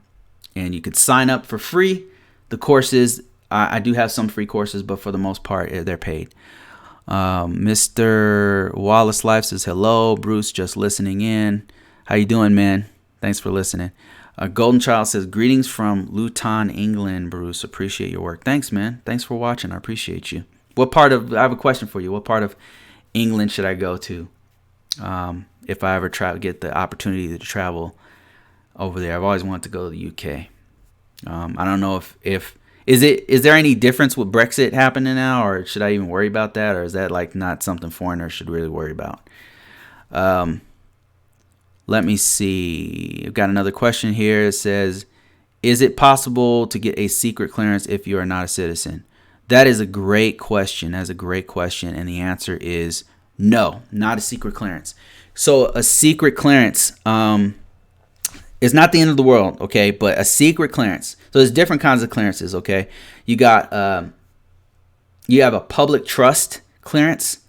and you can sign up for free. The courses, I do have some free courses, but for the most part, they're paid. Mr. Wallace Life says, hello, Bruce, just listening in. How you doing, man? Thanks for listening. Golden Child says, greetings from Luton, England, Bruce. Appreciate your work. Thanks, man. Thanks for watching. I appreciate you. I have a question for you. What part of England should I go to if I ever get the opportunity to travel over there? I've always wanted to go to the UK. I don't know if is there any difference with Brexit happening now, or should I even worry about that, or is that like not something foreigners should really worry about? Let me see. I've got another question here. It says, is it possible to get a secret clearance if you are not a citizen? That is a great question. That's a great question. And the answer is no, not a secret clearance. So a secret clearance is not the end of the world, okay? But a secret clearance. So there's different kinds of clearances, okay? You got you have a public trust clearance.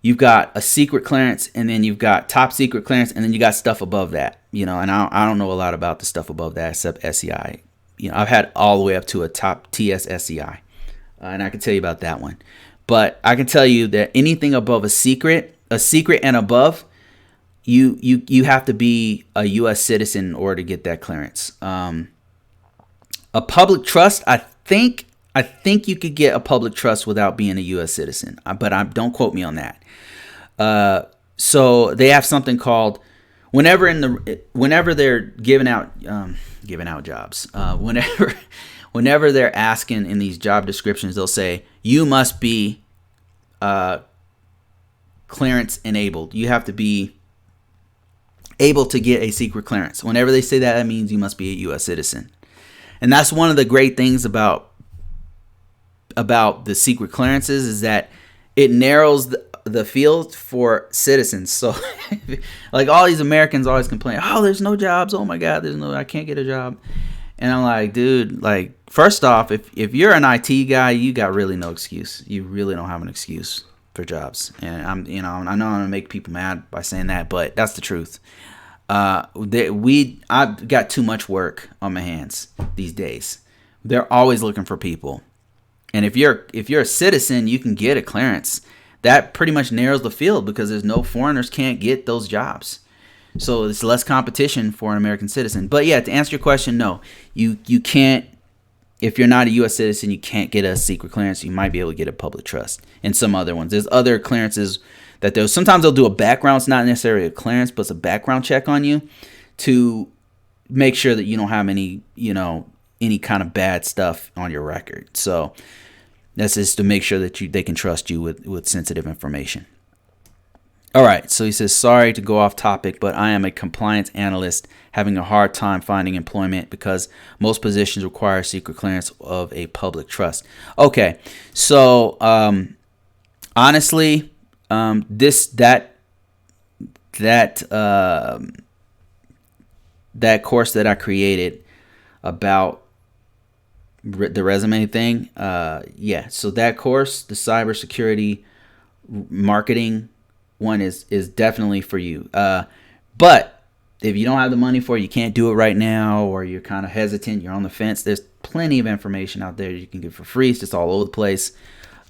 You've got a secret clearance, and then you've got top secret clearance, and then you got stuff above that, and I don't know a lot about the stuff above that except SEI. I've had all the way up to a top TS SEI, and I can tell you about that one. But I can tell you that anything above a secret and above, you have to be a U.S. citizen in order to get that clearance. A public trust, I think you could get a public trust without being a U.S. citizen, but don't quote me on that. So they have something called whenever they're giving out jobs, whenever they're asking in these job descriptions, they'll say you must be clearance enabled. You have to be able to get a secret clearance. Whenever they say that, that means you must be a U.S. citizen. And that's one of the great things about the secret clearances is that it narrows the field for citizens. So like all these Americans always complain, oh, there's no jobs. Oh my God, I can't get a job. And I'm like, dude, like, first off, if you're an IT guy, you got really no excuse. You really don't have an excuse for jobs. And I know I'm gonna make people mad by saying that, but that's the truth. I've got too much work on my hands these days. They're always looking for people. And if you're a citizen, you can get a clearance. That pretty much narrows the field because there's no foreigners can't get those jobs. So it's less competition for an American citizen. But yeah, to answer your question, no, you can't. If you're not a U.S. citizen, you can't get a secret clearance. You might be able to get a public trust and some other ones. There's other clearances that sometimes they'll do a background. It's not necessarily a clearance, but it's a background check on you to make sure that you don't have any kind of bad stuff on your record. So that's just to make sure that they can trust you with sensitive information. All right, so he says, sorry to go off topic, but I am a compliance analyst having a hard time finding employment because most positions require secret clearance of a public trust. Okay, so honestly, that course that I created about the resume thing, yeah. So that course, the cybersecurity marketing one, is definitely for you. But if you don't have the money for it, you can't do it right now, or you're kind of hesitant, you're on the fence, there's plenty of information out there you can get for free. It's just all over the place.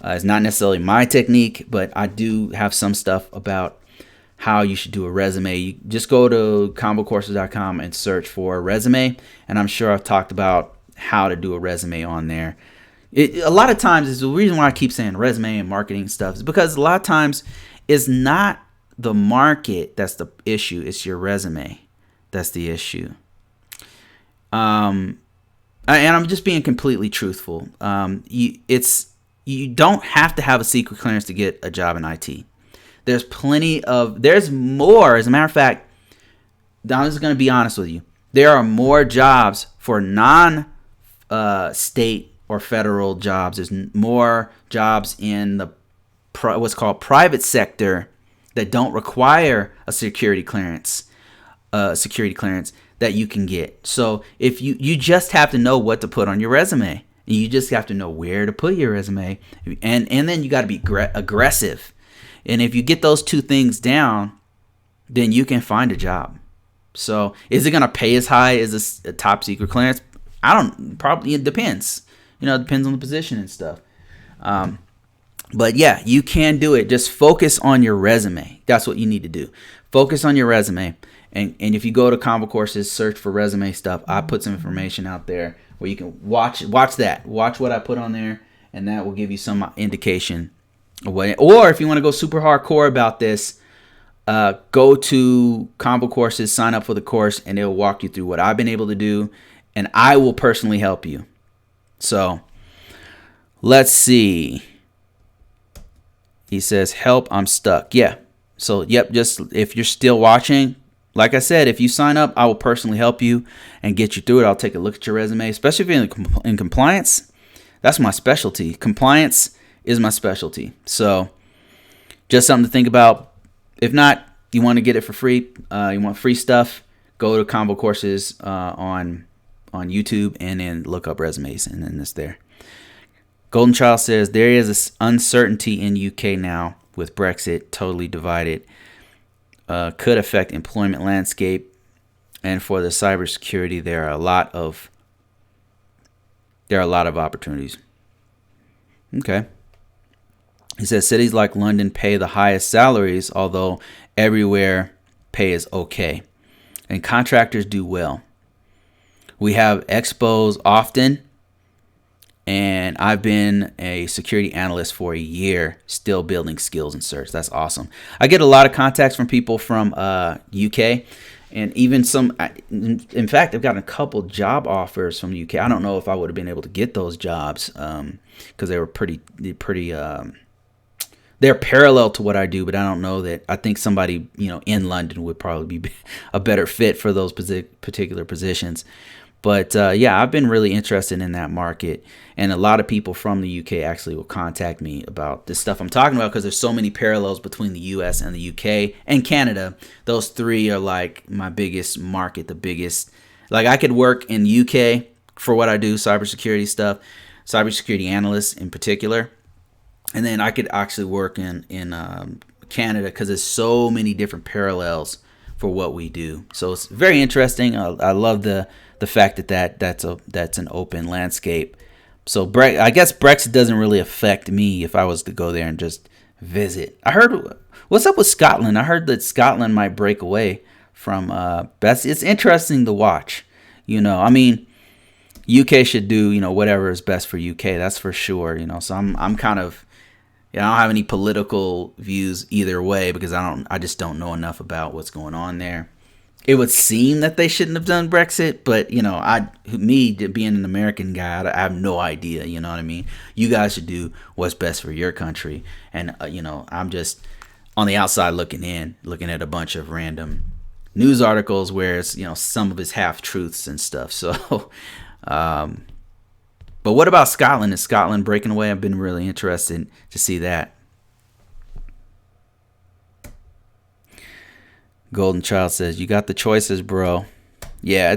It's not necessarily my technique, but I do have some stuff about how you should do a resume. You just go to ConvoCourses.com and search for a resume, and I'm sure I've talked about how to do a resume on there. A lot of times, is the reason why I keep saying resume and marketing stuff is because a lot of times it's not the market that's the issue, it's your resume that's the issue. And I'm just being completely truthful. You don't have to have a secret clearance to get a job in IT. There's more. As a matter of fact, I'm just going to be honest with you. There are more jobs for non-state or federal jobs. There's more jobs in the what's called private sector that don't require a security clearance that you can get. So if you just have to know what to put on your resume, and you just have to know where to put your resume, and then you got to be aggressive. And if you get those two things down, then you can find a job. So is it going to pay as high as a top secret clearance? Probably it depends. It depends on the position and stuff. But yeah, you can do it. Just focus on your resume. That's what you need to do. Focus on your resume. And if you go to ConvoCourses, search for resume stuff. I put some information out there where you can watch that. Watch what I put on there, and that will give you some indication of what. Or if you want to go super hardcore about this, go to ConvoCourses, sign up for the course, and it'll walk you through what I've been able to do, and I will personally help you. So let's see. He says, help, I'm stuck. Yeah. So, yep, just if you're still watching, like I said, if you sign up, I will personally help you and get you through it. I'll take a look at your resume, especially if you're in compliance. That's my specialty. Compliance is my specialty. So, just something to think about. If not, you want to get it for free, you want free stuff, go to ConvoCourses on YouTube and then look up resumes, and then it's there. Golden Child says, there is this uncertainty in UK now with Brexit totally divided. Could affect employment landscape. And for the cybersecurity, there are a lot of opportunities. Okay. He says, cities like London pay the highest salaries, although everywhere pay is okay. And contractors do well. We have expos often. And I've been a security analyst for a year, still building skills and certs. That's awesome. I get a lot of contacts from people from UK, and even some. In fact, I've gotten a couple job offers from the UK. I don't know if I would have been able to get those jobs because they were pretty. They're parallel to what I do, but I don't know that. I think somebody in London would probably be a better fit for those particular positions. But yeah, I've been really interested in that market, and a lot of people from the UK actually will contact me about this stuff I'm talking about because there's so many parallels between the US and the UK and Canada. Those three are like my biggest market, the biggest. Like I could work in the UK for what I do, cybersecurity stuff, cybersecurity analysts in particular, and then I could actually work in Canada because there's so many different parallels for what we do. So it's very interesting. I love the fact that's an open landscape. So I guess Brexit doesn't really affect me if I was to go there and just visit. I heard, what's up with Scotland? I heard that Scotland might break away from it's interesting to watch. I mean, UK should do whatever is best for UK. That's for sure. So I'm kind of, I don't have any political views either way because I just don't know enough about what's going on there. It would seem that they shouldn't have done Brexit, but me being an American guy, I have no idea. You know what I mean? You guys should do what's best for your country, and I'm just on the outside looking in, looking at a bunch of random news articles where it's, some of it's half truths and stuff. So, but what about Scotland? Is Scotland breaking away? I've been really interested to see that. Golden Child says, "You got the choices, bro." Yeah,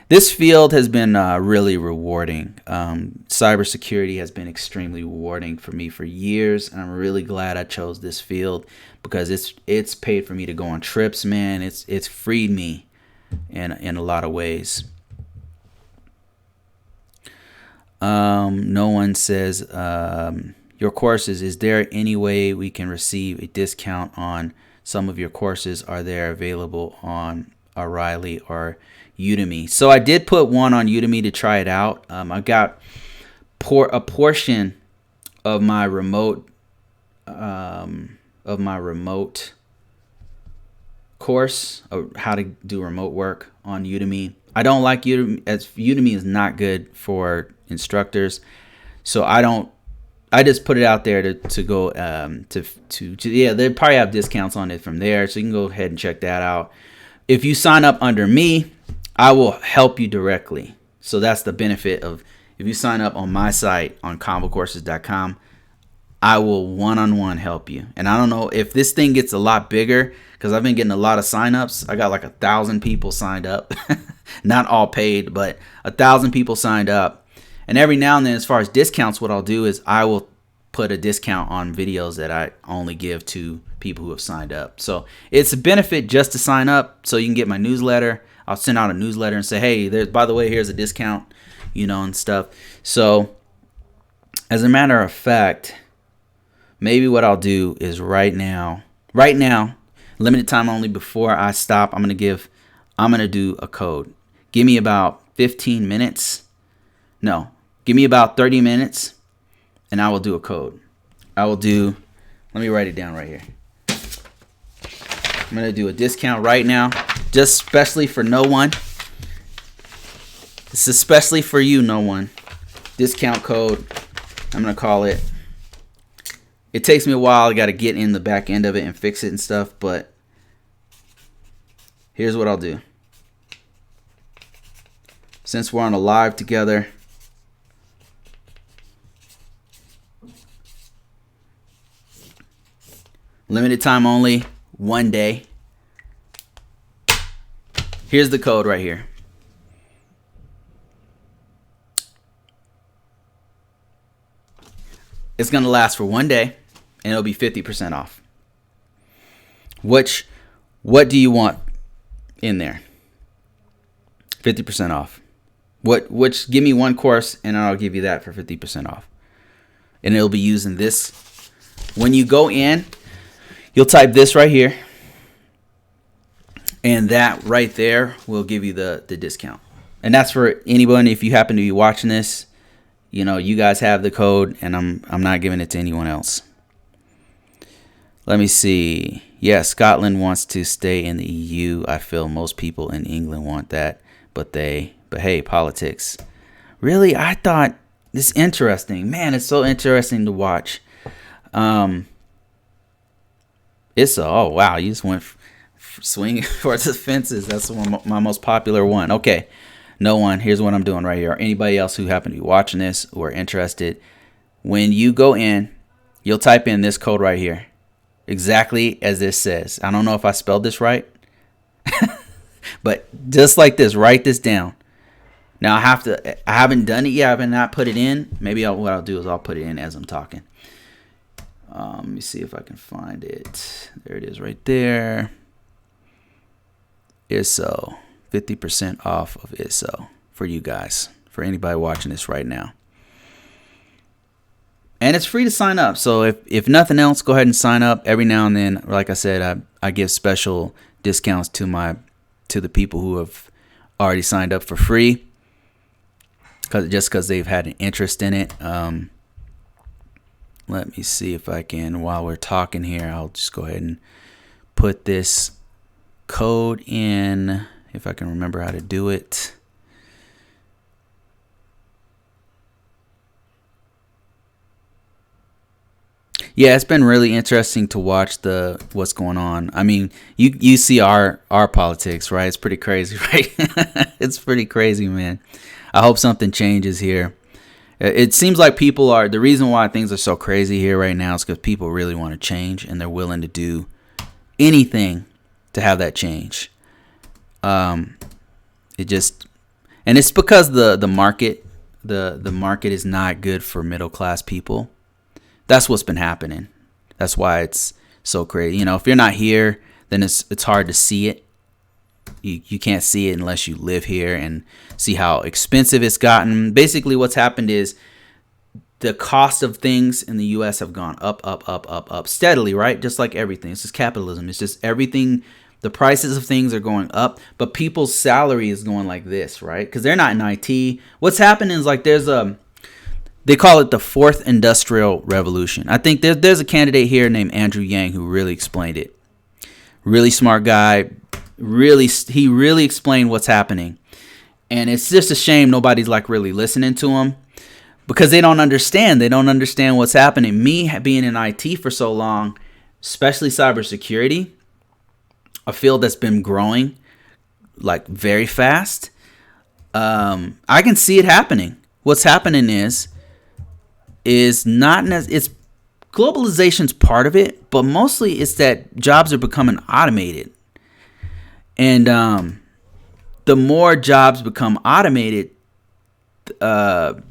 this field has been really rewarding. Cybersecurity has been extremely rewarding for me for years, and I'm really glad I chose this field because it's paid for me to go on trips, man. It's freed me in a lot of ways. No one says, your courses, is there any way we can receive a discount on some of your courses? Are they available on O'Reilly or Udemy? So I did put one on Udemy to try it out. I got a portion of my remote course of how to do remote work on Udemy. I don't like Udemy, as Udemy is not good for instructors. So I just put it out there to go they probably have discounts on it from there, so you can go ahead and check that out. If you sign up under me, I will help you directly. So that's the benefit of if you sign up on my site on ConvoCourses.com, I will one-on-one help you. And I don't know if this thing gets a lot bigger, because I've been getting a lot of signups. I got like 1,000 people signed up, not all paid, but 1,000 people signed up. And every now and then, as far as discounts, what I'll do is I will put a discount on videos that I only give to people who have signed up. So it's a benefit just to sign up so you can get my newsletter. I'll send out a newsletter and say, hey, by the way, here's a discount, and stuff. So as a matter of fact, maybe what I'll do is right now, limited time only, before I stop, I'm going to do a code. Give me about 15 minutes. No, give me about 30 minutes and I will do a code. Let me write it down right here. I'm going to do a discount right now, just specially for no one. This is especially for you, no one. Discount code. I'm going to call it. It takes me a while. I got to get in the back end of it and fix it and stuff, but here's what I'll do. Since we're on a live together, limited time only, 1 day. Here's the code right here. It's going to last for 1 day, and it'll be 50% off. What do you want in there? 50% off. Give me one course, and I'll give you that for 50% off. And it'll be using this. When you go in, you'll type this right here, and that right there will give you the discount. And that's for anyone. If you happen to be watching this, you guys have the code, and I'm not giving it to anyone else. Let me see. Yeah, Scotland wants to stay in the EU. I feel most people in England want that, but hey, politics. Really, I thought this interesting. Man, it's so interesting to watch. Oh wow, you just went swinging towards the fences. That's my most popular one. Okay, no one. Here's what I'm doing right here. Or anybody else who happen to be watching this or interested, when you go in, you'll type in this code right here, exactly as this says. I don't know if I spelled this right, but just like this, write this down. Now I haven't done it yet. I haven't not put it in. Maybe what I'll do is I'll put it in as I'm talking. Let me see if I can find it. There it is right there. ISO. 50% off of ISO for you guys. For anybody watching this right now. And it's free to sign up. So if nothing else, go ahead and sign up. Every now and then, like I said, I give special discounts to the people who have already signed up for free. Because they've had an interest in it. Let me see if I can, while we're talking here, I'll just go ahead and put this code in, if I can remember how to do it. Yeah, it's been really interesting to watch the what's going on. I mean, you see our politics, right? It's pretty crazy, right? It's pretty crazy, man. I hope something changes here. It seems like people are the reason why things are so crazy here right now is because people really want to change and they're willing to do anything to have that change. It just and it's because the market the market is not good for middle class people. That's what's been happening. That's why it's so crazy. You know, if you're not here, then it's hard to see it. You can't see it unless you live here and see how expensive it's gotten. Basically, what's happened is the cost of things in the U.S. have gone up steadily, right? Just like everything. It's just capitalism. It's just everything. The prices of things are going up, but people's salary is going like this, right? Because they're not in IT. What's happening is like they call it the fourth industrial revolution. I think there's a candidate here named Andrew Yang who really explained it. Really smart guy. He really explained what's happening. And it's just a shame nobody's like really listening to him because they don't understand. They don't understand what's happening. Me being in IT for so long, especially cybersecurity, a field that's been growing like very fast. I can see it happening. What's happening is not it's globalization's part of it, but mostly it's that jobs are becoming automated. And the more jobs become automated, the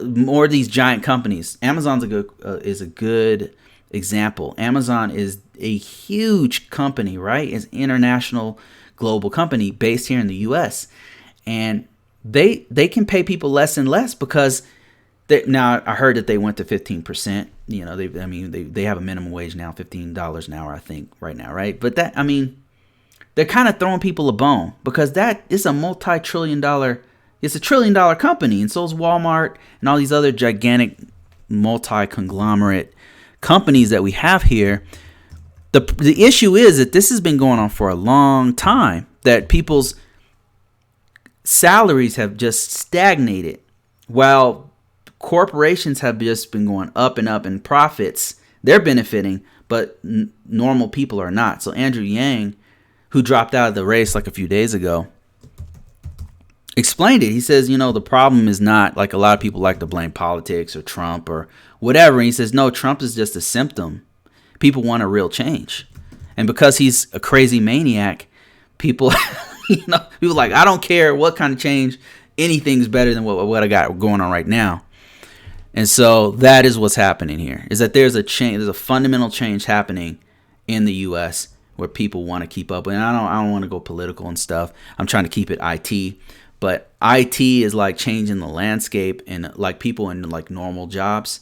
more these giant companies. Amazon's is a good example. Amazon is a huge company, right? It's an international global company based here in the U.S. And they can pay people less and less because now I heard that they went to 15%. You know, they have a minimum wage now, $15 an hour, I think, right now, right? But they're kind of throwing people a bone because that is a multi-trillion-dollar. It's a $1 trillion company, and so is Walmart and all these other gigantic multi-conglomerate companies that we have here. The issue is that this has been going on for a long time, that people's salaries have just stagnated while corporations have just been going up and up in profits. They're benefiting, but normal people are not. So Andrew Yang, who dropped out of the race like a few days ago, explained it. He says, the problem is not like a lot of people like to blame politics or Trump or whatever. And he says, no, Trump is just a symptom. People want a real change. And because he's a crazy maniac, people, people like, I don't care what kind of change. Anything's better than what I got going on right now. And so that is what's happening here, is that there's a fundamental change happening in the U.S. where people want to keep up. And I don't want to go political and stuff. I'm trying to keep it IT. But IT is like changing the landscape, and like people in like normal jobs,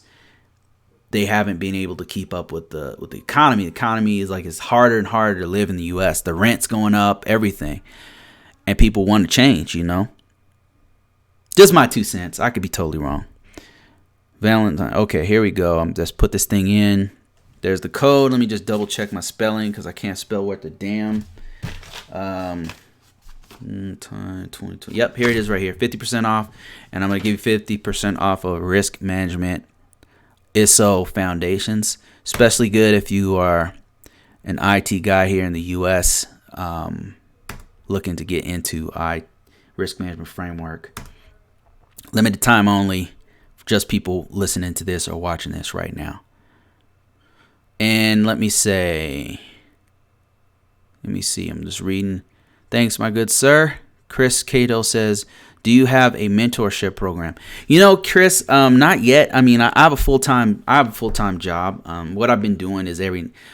they haven't been able to keep up with the economy. The economy is like it's harder and harder to live in the U.S. The rent's going up, everything, and people want to change. Just my 2 cents. I could be totally wrong. Valentine. Okay, here we go. I'm just put this thing in. There's the code. Let me just double check my spelling because I can't spell worth a damn. Time 2020. Yep, here it is right here. 50% off, and I'm gonna give you 50% off of risk management ISO foundations. Especially good if you are an IT guy here in the U.S. Looking to get into risk management framework. Limited time only. Just people listening to this or watching this right now. And let me see. I'm just reading. Thanks, my good sir. Chris Cato says, do you have a mentorship program? Chris, not yet. I mean, I have a full-time job. What I've been doing is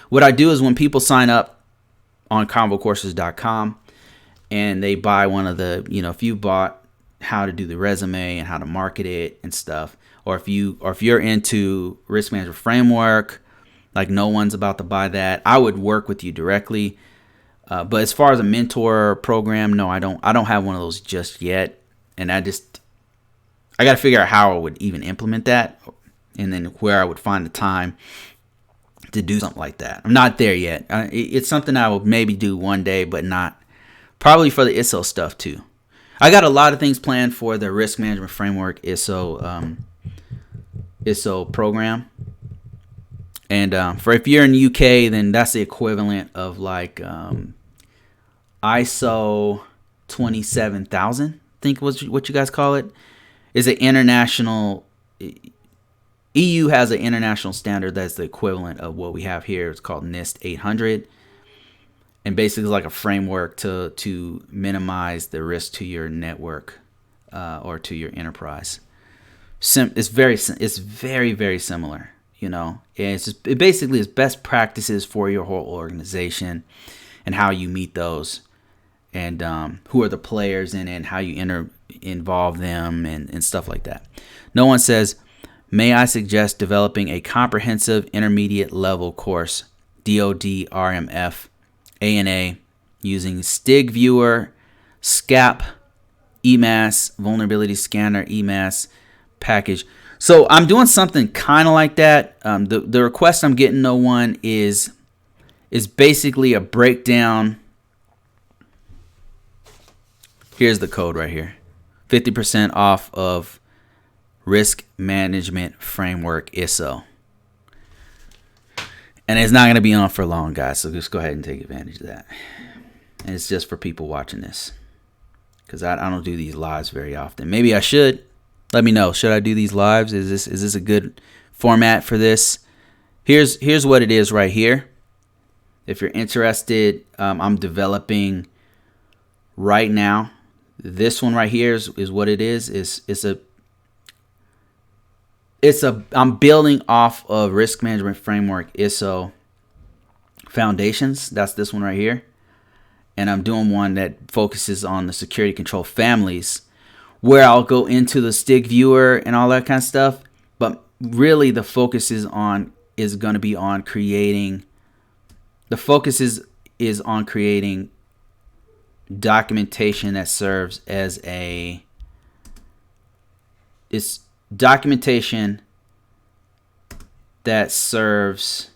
what I do is when people sign up on ConvoCourses.com and they buy one of the, if you bought how to do the resume and how to market it and stuff, or if you're into risk management framework, like no one's about to buy that, I would work with you directly. But as far as a mentor program, no, I don't have one of those just yet. And I got to figure out how I would even implement that, and then where I would find the time to do something like that. I'm not there yet. It's something I will maybe do one day, but not probably for the ISO stuff too. I got a lot of things planned for the risk management framework ISO program. And for if you're in the UK, then that's the equivalent of like ISO 27000, I think was what you guys call it. Is an international. EU has an international standard that's the equivalent of what we have here. It's called NIST 800, and basically it's like a framework to minimize the risk to your network or to your enterprise. It's very very similar. You know, it basically is best practices for your whole organization and how you meet those, and who are the players in it, and how you involve them and stuff like that. No one says, may I suggest developing a comprehensive intermediate level course, DoD RMF, ANA, using STIG Viewer, SCAP, EMAS, Vulnerability Scanner, EMAS package. So I'm doing something kind of like that. The request I'm getting, no one, is basically a breakdown. Here's the code right here. 50% off of Risk Management Framework ISO. And it's not going to be on for long, guys. So just go ahead and take advantage of that. And it's just for people watching this, because I don't do these lives very often. Maybe I should. Let me know. Should I do these lives? Is this a good format for this? Here's what it is right here. If you're interested, I'm developing right now. This one right here is what it is. I'm building off of Risk Management Framework ISO foundations. That's this one right here. And I'm doing one that focuses on the security control families, where I'll go into the STIG Viewer and all that kind of stuff. But really the focus is going to be on creating, the focus is on creating documentation that serves as documentation that serves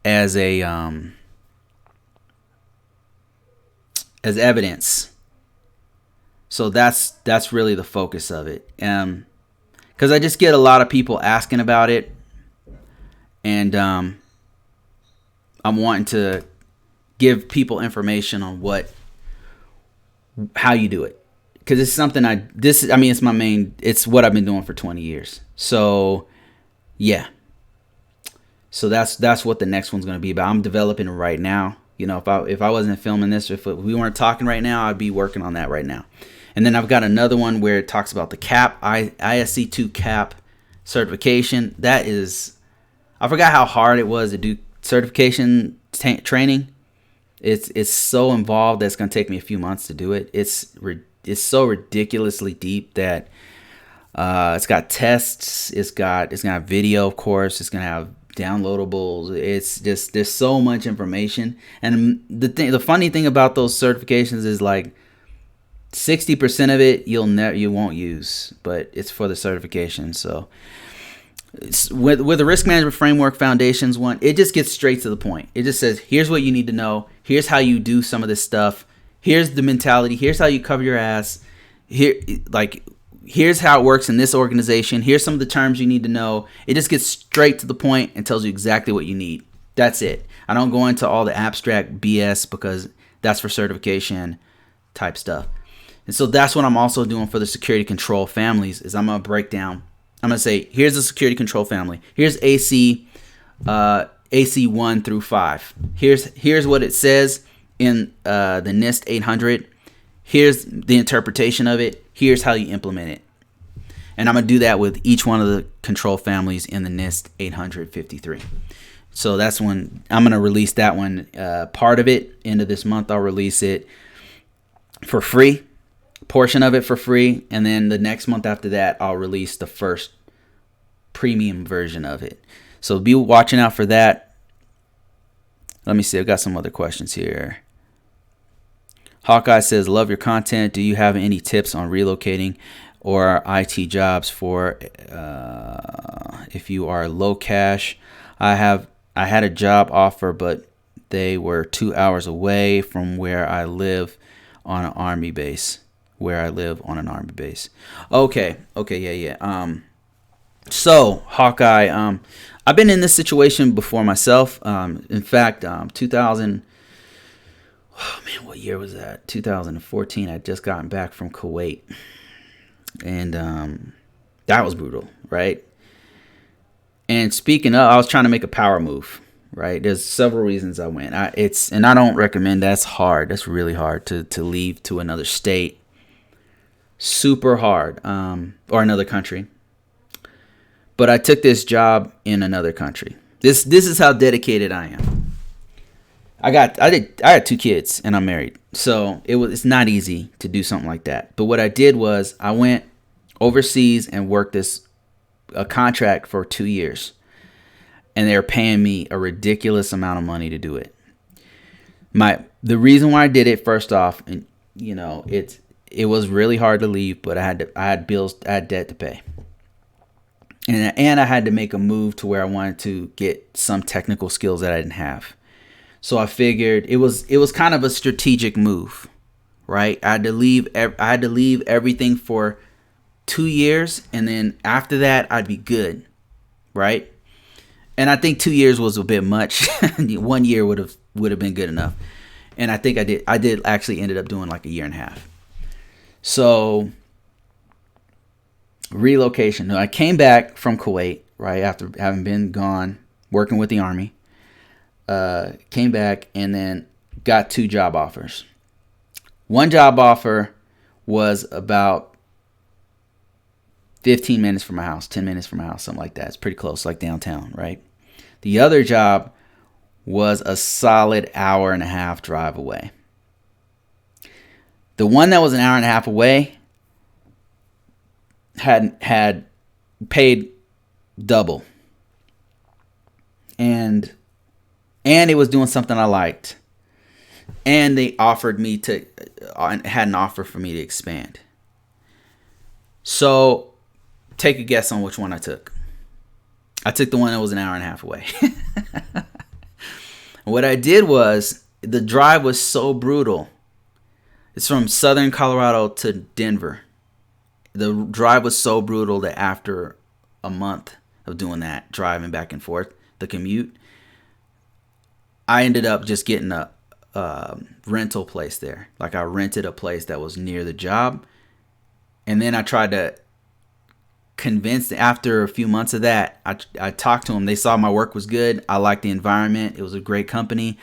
as as evidence. So that's really the focus of it. Because I just get a lot of people asking about it, and I'm wanting to give people information on how you do it. Because it's something it's what I've been doing for 20 years. So yeah. So that's what the next one's going to be about. I'm developing it right now. You know, if I wasn't filming this, if we weren't talking right now, I'd be working on that right now. And then I've got another one where it talks about the CAP, ISC2 CAP certification. That is, I forgot how hard it was to do certification training. It's so involved that it's going to take me a few months to do it. It's so ridiculously deep that it's got tests, it's got video, of course, it's going to have downloadables. It's just, there's so much information. And the funny thing about those certifications is like 60% of it you won't use, but it's for the certification. So with the Risk Management Framework Foundations one, it just gets straight to the point. It just says, here's what you need to know. Here's how you do some of this stuff. Here's the mentality. Here's how you cover your ass. Here's how it works in this organization. Here's some of the terms you need to know. It just gets straight to the point and tells you exactly what you need. That's it. I don't go into all the abstract BS because that's for certification type stuff. And so that's what I'm also doing for the security control families, is I'm going to break down. I'm going to say, here's the security control family. Here's AC 1 through 5. Here's what it says in the NIST 800. Here's the interpretation of it. Here's how you implement it. And I'm going to do that with each one of the control families in the NIST 853. So that's when I'm going to release that one. Part of it, end of this month, I'll release it for free. Portion of it for free. And then the next month after that, I'll release the first premium version of it. So be watching out for that. Let me see. I've got some other questions here. Hawkeye says, love your content. Do you have any tips on relocating or IT jobs for if you are low cash? I had a job offer, but they were 2 hours away from where I live on an army base. Okay. Yeah. So, Hawkeye, I've been in this situation before myself. In fact, 2000, oh man, what year was that? 2014. I'd just gotten back from Kuwait, and that was brutal, right? And speaking of, I was trying to make a power move, right? There's several reasons I went. And I don't recommend. That's hard. That's really hard to leave to another state. Super hard, or another country. But I took this job in another country. This is how dedicated I am. I had 2 kids and I'm married. So it's not easy to do something like that. But what I did was I went overseas and worked a contract for 2 years. And they were paying me a ridiculous amount of money to do it. The reason why I did it, first off, and it was really hard to leave, but I had bills, I had debt to pay. And I had to make a move to where I wanted to get some technical skills that I didn't have. So I figured it was kind of a strategic move, right? I had to leave everything for 2 years, and then after that I'd be good, right? And I think 2 years was a bit much. 1 year would have been good enough. And I think I did actually ended up doing like a year and a half. So relocation. I came back from Kuwait, right, after having been gone working with the Army. Came back and then got 2 job offers. One job offer was about 15 minutes from my house, 10 minutes from my house, something like that. It's pretty close, like downtown, right? The other job was a solid hour and a half drive away. The one that was an hour and a half away had paid double, and it was doing something I liked, and they offered me had an offer for me to expand. So take a guess on which one I took. I took the one that was an hour and a half away. What I did was, the drive was so brutal. It's from southern Colorado to Denver. The drive was so brutal that after a month of doing that, driving back and forth, the commute, I ended up just getting a rental place there. Like, I rented a place that was near the job. And then I tried to convince, after a few months of that, I talked to them. They saw my work was good. I liked the environment. It was a great company.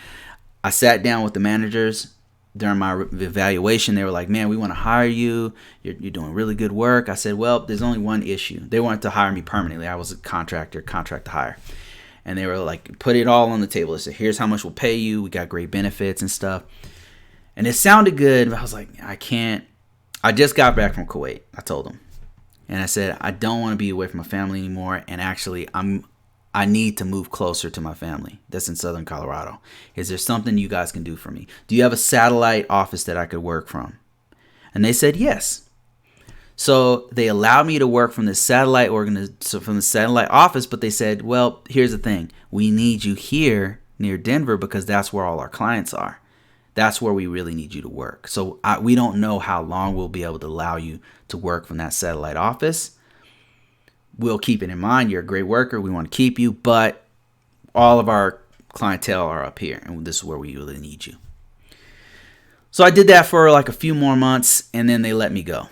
I sat down with the managers during my evaluation. They were like, man, we want to hire you. You're doing really good work. I said, well, there's only one issue. They wanted to hire me permanently. I was a contract to hire. And they were like, put it all on the table. They said, here's how much we'll pay you. We got great benefits and stuff. And it sounded good, but I was like, I can't. I just got back from Kuwait, I told them. And I said, I don't want to be away from my family anymore. And actually, I need to move closer to my family that's in southern Colorado. Is there something you guys can do for me? Do you have a satellite office that I could work from? And they said yes. So they allowed me to work from the satellite office, but they said, well, here's the thing. We need you here near Denver because that's where all our clients are. That's where we really need you to work. So we don't know how long we'll be able to allow you to work from that satellite office. We'll keep it in mind. You're a great worker. We want to keep you, but all of our clientele are up here, and this is where we really need you. So I did that for like a few more months, and then they let me go.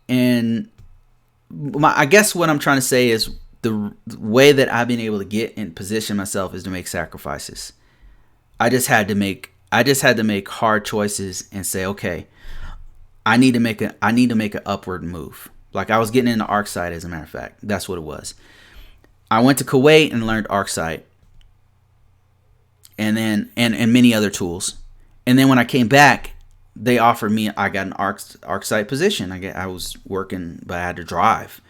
And I guess what I'm trying to say is the way that I've been able to get and position myself is to make sacrifices. I just had to make hard choices and say, okay, I need to make an upward move. Like, I was getting into ArcSight, as a matter of fact. That's what it was. I went to Kuwait and learned ArcSight, and then and many other tools. And then when I came back, they offered me, I got an ArcSight position. I was working, but I had to drive.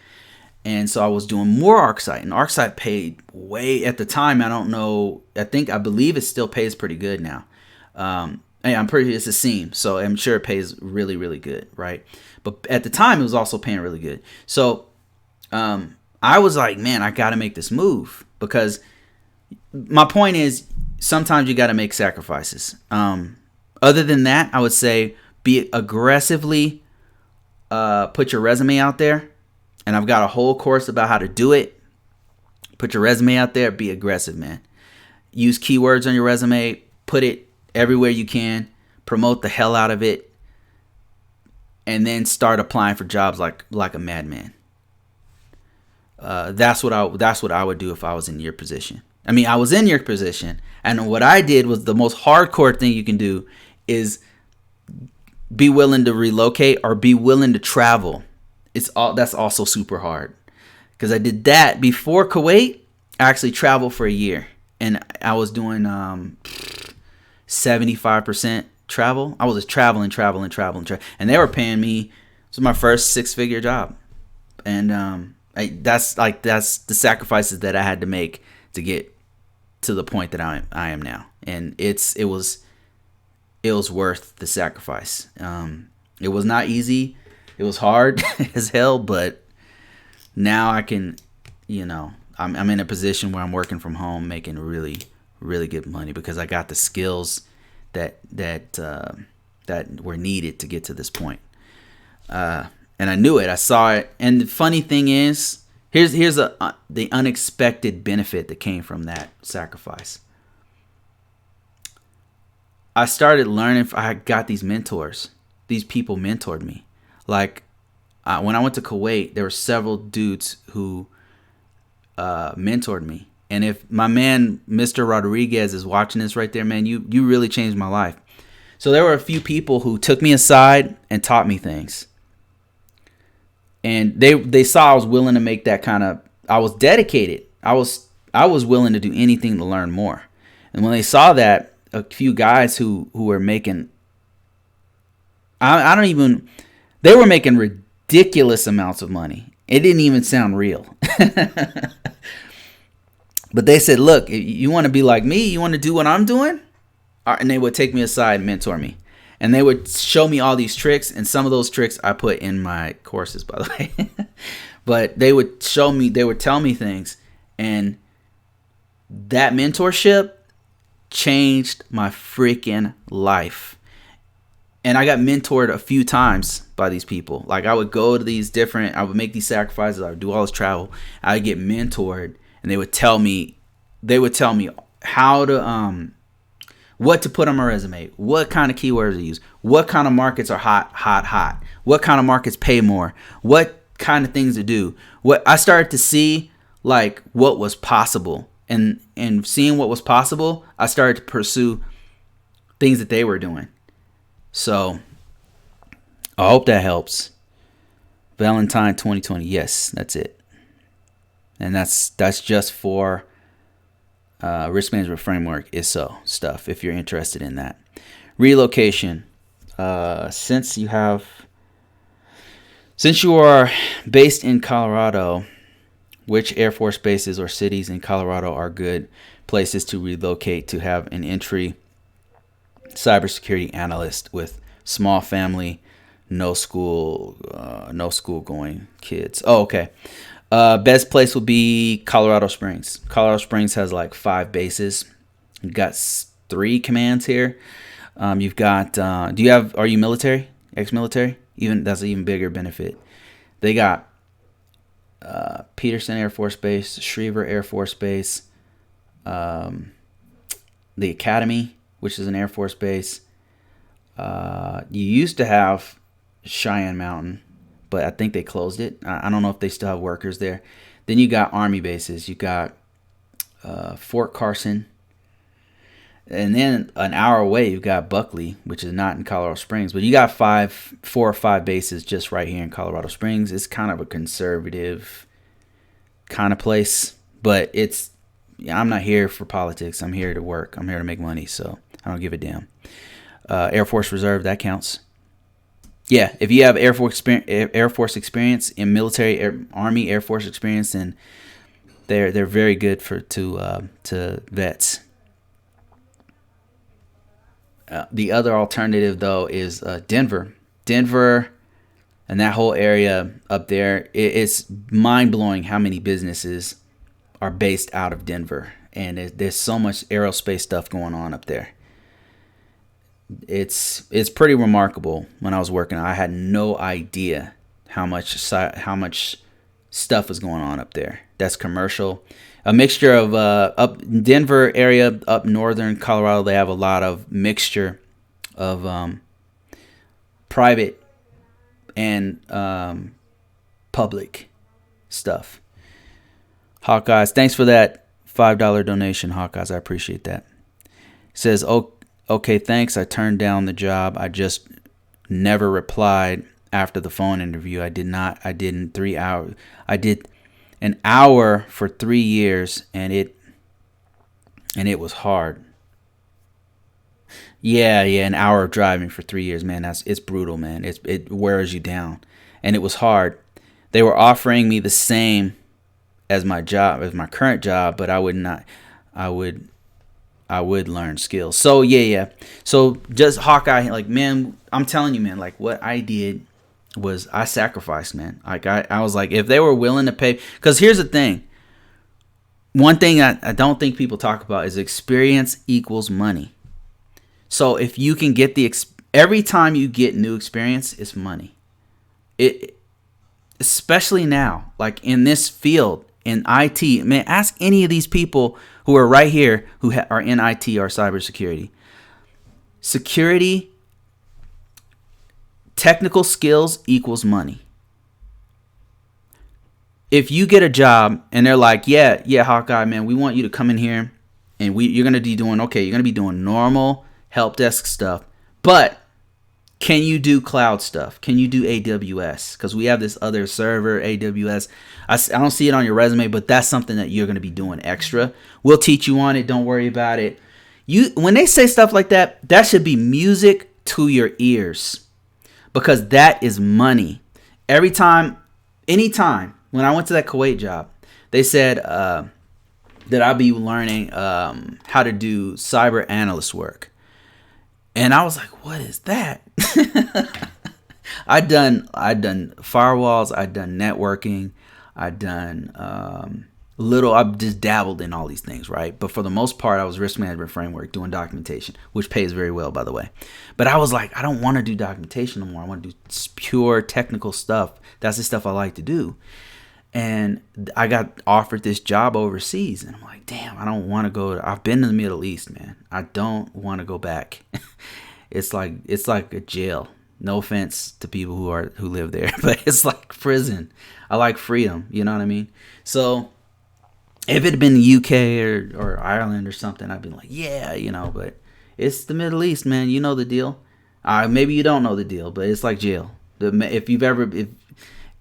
And so I was doing more ArcSight, and ArcSight paid way, at the time, I believe it still pays pretty good now. It's a seam, so I'm sure it pays really, really good, right? But at the time, it was also paying really good. So I was like, man, I got to make this move, because my point is, sometimes you got to make sacrifices. Other than that, I would say be aggressively, put your resume out there and I've got a whole course about how to do it. Put your resume out there. Be aggressive, man. Use keywords on your resume. Put it everywhere you can. Promote the hell out of it. And then start applying for jobs like a madman. That's what I would do if I was in your position. I mean, I was in your position, and what I did was the most hardcore thing you can do is be willing to relocate or be willing to travel. That's also super hard, because I did that before Kuwait. I actually traveled for a year, and I was doing 75% travel. I was just traveling, and they were paying me. This was my first 6-figure job, and that's the sacrifices that I had to make to get to the point that I am now, and it was worth the sacrifice. It was not easy. It was hard as hell, but now I can, I'm in a position where I'm working from home, making really, really good money because I got the skills that were needed to get to this point. And I knew it. I saw it. And the funny thing is, here's the unexpected benefit that came from that sacrifice. I started learning. I got these mentors. These people mentored me. Like when I went to Kuwait, there were several dudes who mentored me. And if my man, Mr. Rodriguez, is watching this right there, man, you really changed my life. So there were a few people who took me aside and taught me things. And they saw I was willing to make that kind of, I was dedicated. I was willing to do anything to learn more. And when they saw that, a few guys who were making, they were making ridiculous amounts of money. It didn't even sound real. But they said, look, you want to be like me? You want to do what I'm doing? And they would take me aside and mentor me. And they would show me all these tricks. And some of those tricks I put in my courses, by the way. But they would tell me things. And that mentorship changed my freaking life. And I got mentored a few times by these people. Like I would go to I would make these sacrifices. I would do all this travel. I would get mentored. And they would tell me how to, what to put on my resume, what kind of keywords to use, what kind of markets are hot, what kind of markets pay more, what kind of things to do. What I started to see, like, what was possible, and seeing what was possible, I started to pursue things that they were doing. So I hope that helps. Valentine 2020, yes, that's it. And that's just for risk management framework ISO stuff, if you're interested in that. Relocation. Since you are based in Colorado, which Air Force bases or cities in Colorado are good places to relocate to have an entry cybersecurity analyst with small family, no school going kids? Oh, okay. Best place would be Colorado Springs. Colorado Springs has like 5 bases. You've got 3 commands here. You've got, are you military? Ex-military? That's an even bigger benefit. They got Peterson Air Force Base, Schriever Air Force Base, the Academy, which is an Air Force base. You used to have Cheyenne Mountain, but I think they closed it. I don't know if they still have workers there. Then you got Army bases. You got Fort Carson. And then an hour away, you've got Buckley, which is not in Colorado Springs. But you got 4 or 5 bases just right here in Colorado Springs. It's kind of a conservative kind of place. But I'm not here for politics. I'm here to work. I'm here to make money. So I don't give a damn. Air Force Reserve, that counts. Yeah, if you have Air Force experience in military, Army, Air Force experience, then they're very good to vets. The other alternative, though, is Denver. Denver and that whole area up there, it's mind-blowing how many businesses are based out of Denver. And there's so much aerospace stuff going on up there. It's pretty remarkable. When I was working, I had no idea how much stuff is going on up there. That's commercial. A mixture of up Denver area, up northern Colorado, they have a lot of mixture of private and public stuff. Hawkeyes, thanks for that $5 donation, Hawkeyes. I appreciate that. Says, oh, okay, thanks. I turned down the job. I just never replied after the phone interview. I didn't 3 hours. I did an hour for 3 years, and it was hard. Yeah, an hour of driving for 3 years, man. It's brutal, man. It wears you down, and it was hard. They were offering me the same as my current job, but I would learn skills. So yeah. So just Hawkeye, like, man, I'm telling you, man, like what I did was I sacrificed, man. Like I was like, if they were willing to pay, because here's the thing. One thing I don't think people talk about is experience equals money. So if you can get every time you get new experience, it's money. Especially now, like in this field, in IT, man, ask any of these people who are right here who are in IT or cybersecurity. Security, technical skills equals money. If you get a job and they're like, yeah, Hawkeye, man, we want you to come in here and you're going to be doing normal help desk stuff, but can you do cloud stuff? Can you do AWS? Because we have this other server, AWS. I don't see it on your resume, but that's something that you're going to be doing extra. We'll teach you on it. Don't worry about it. When they say stuff like that, that should be music to your ears, because that is money. Anytime, when I went to that Kuwait job, they said that I'll be learning how to do cyber analyst work. And I was like, what is that? I'd done firewalls, I'd done networking, I'd done I've just dabbled in all these things, right? But for the most part, I was risk management framework, doing documentation, which pays very well, by the way. But I was like, I don't want to do documentation no more. I want to do pure technical stuff. That's the stuff I like to do. And I got offered this job overseas, and I'm like, damn, I don't want to go. I've been to the Middle East, man. I don't want to go back. It's like a jail. No offense to people who live there, but it's like prison. I like freedom. You know what I mean? So if it had been the UK or Ireland or something, I'd be like, yeah, But it's the Middle East, man. You know the deal. Maybe you don't know the deal, but it's like jail.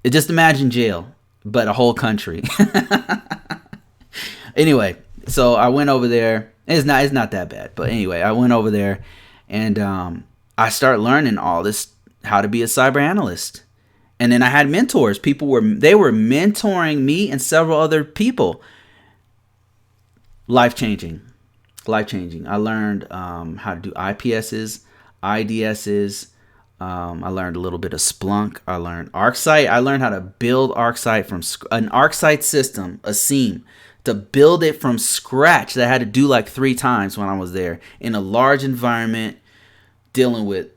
Just imagine jail, but a whole country. Anyway, so I went over there. It's not that bad, but anyway, I went over there, and I started learning all this, how to be a cyber analyst. And then I had mentors. They were mentoring me and several other people. Life changing. I learned how to do IPSs, IDSs. I learned a little bit of Splunk. I learned ArcSight. I learned how to build ArcSight from an ArcSight system, a SIEM, to build it from scratch. That I had to do like 3 times when I was there in a large environment, dealing with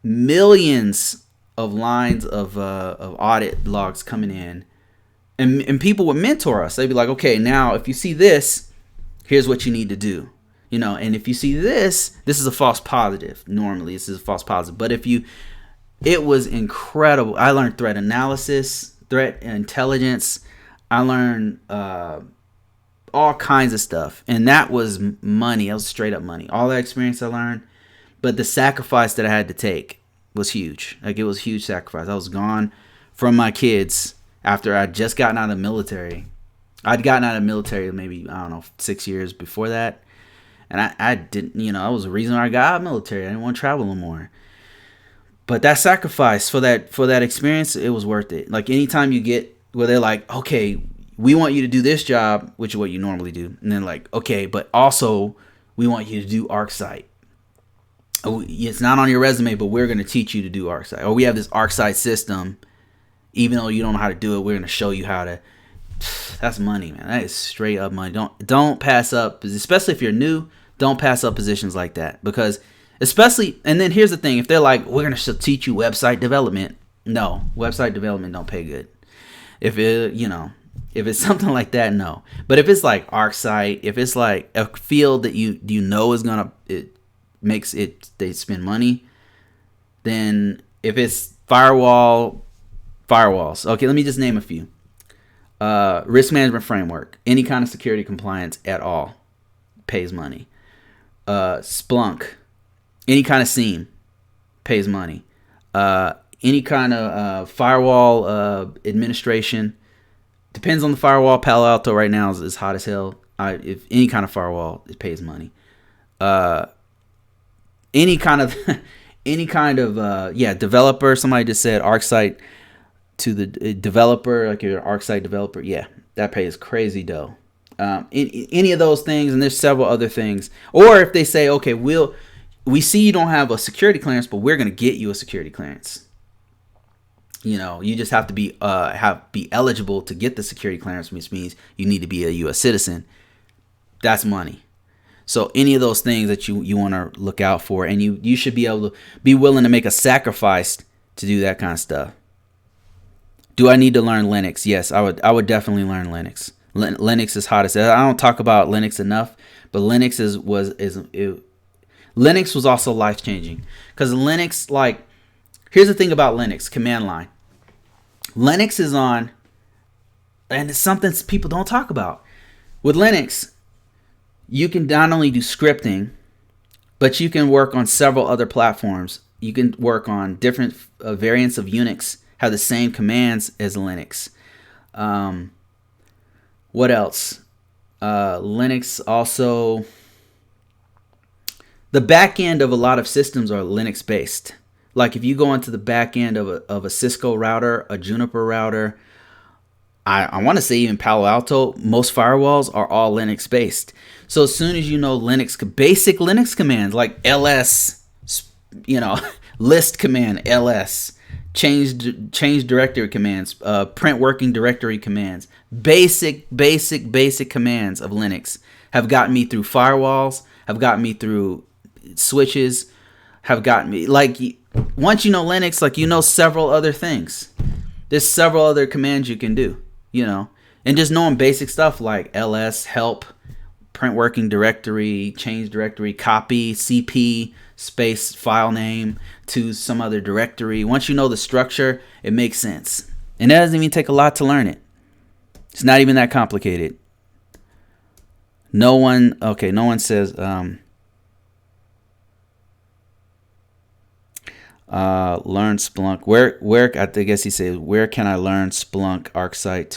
millions of lines of audit logs coming in, and people would mentor us. They'd be like, okay, now if you see this, here's what you need to do. And if you see this is a false positive. Normally, this is a false positive. But it was incredible. I learned threat analysis, threat intelligence. I learned all kinds of stuff. And that was money. That was straight up money. All that experience I learned. But the sacrifice that I had to take was huge. Like, it was a huge sacrifice. I was gone from my kids after I'd just gotten out of the military. I'd gotten out of the military maybe, 6 years before that. And I didn't, that was the reason I got out of the military. I didn't want to travel no more. But that sacrifice for that experience, it was worth it. Like, anytime you get where they're like, okay, we want you to do this job, which is what you normally do. And then like, okay, but also we want you to do ArcSight. Oh, it's not on your resume, but we're going to teach you to do ArcSight. Or we have this ArcSight system. Even though you don't know how to do it, we're going to show you how to. That's money, man. That is straight up money. Don't pass up, especially if you're new. Don't pass up positions like that, because especially, and then here's the thing, if they're like, we're going to teach you website development. No, website development don't pay good. If if it's something like that, no. But if it's like ArcSight, if it's like a field that you know is gonna it makes it they spend money, then if it's firewalls. Okay, let me just name a few. Risk management framework, any kind of security compliance at all, pays money. Splunk, any kind of SIEM, pays money. Any kind of firewall administration, depends on the firewall. Palo Alto right now is hot as hell. If any kind of firewall, it pays money. Any kind of developer. Somebody just said ArcSight to the developer, like your ArcSight developer. Yeah, that pays crazy dough. Any of those things, and there's several other things. Or if they say, okay, we see you don't have a security clearance, but we're gonna get you a security clearance. You just have to be eligible to get the security clearance, which means you need to be a U.S. citizen. That's money. So any of those things that you want to look out for, and you should be able to be willing to make a sacrifice to do that kind of stuff. Do I need to learn Linux? Yes, I would definitely learn Linux. Linux is hot as hell. I don't talk about Linux enough, but Linux Linux was also life changing, because Linux, like, here's the thing about Linux command line. Linux is on, and it's something people don't talk about. With Linux, you can not only do scripting, but you can work on several other platforms. You can work on different variants of Unix, have the same commands as Linux. What else? Linux also, the back end of a lot of systems are Linux based. Like if you go into the back end of a Cisco router, a Juniper router, I want to say even Palo Alto, most firewalls are all Linux based. So as soon as you know basic Linux commands like ls, list command, ls, change directory commands, print working directory commands, basic commands of Linux have gotten me through firewalls, have gotten me through switches, have gotten me, like, once you know Linux, like, several other things. There's several other commands you can do, and just knowing basic stuff like ls, help, print working directory, change directory, copy, cp, space, file name to some other directory. Once you know the structure, it makes sense. And that doesn't even take a lot to learn it. It's not even that complicated. No one says, learn Splunk. Where I guess he says, where can I learn Splunk ArcSight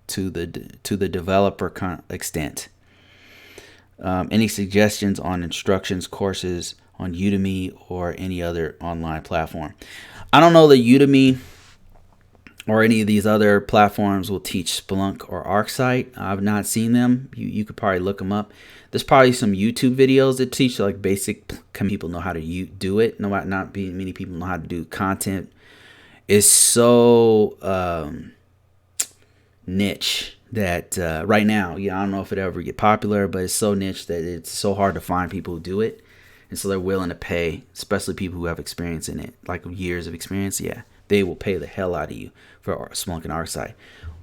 to the developer extent? Any suggestions on instructions, courses on Udemy or any other online platform? I don't know that Udemy or any of these other platforms will teach Splunk or ArcSight. I've not seen them. You could probably look them up. There's probably some YouTube videos that teach like basic. People know how to do it. Not many people know how to do content. It's so niche that right now, I don't know if it ever get popular, but it's so niche that it's so hard to find people who do it. And so they're willing to pay, especially people who have experience in it, like years of experience. Yeah, they will pay the hell out of you for Splunk and ArcSight.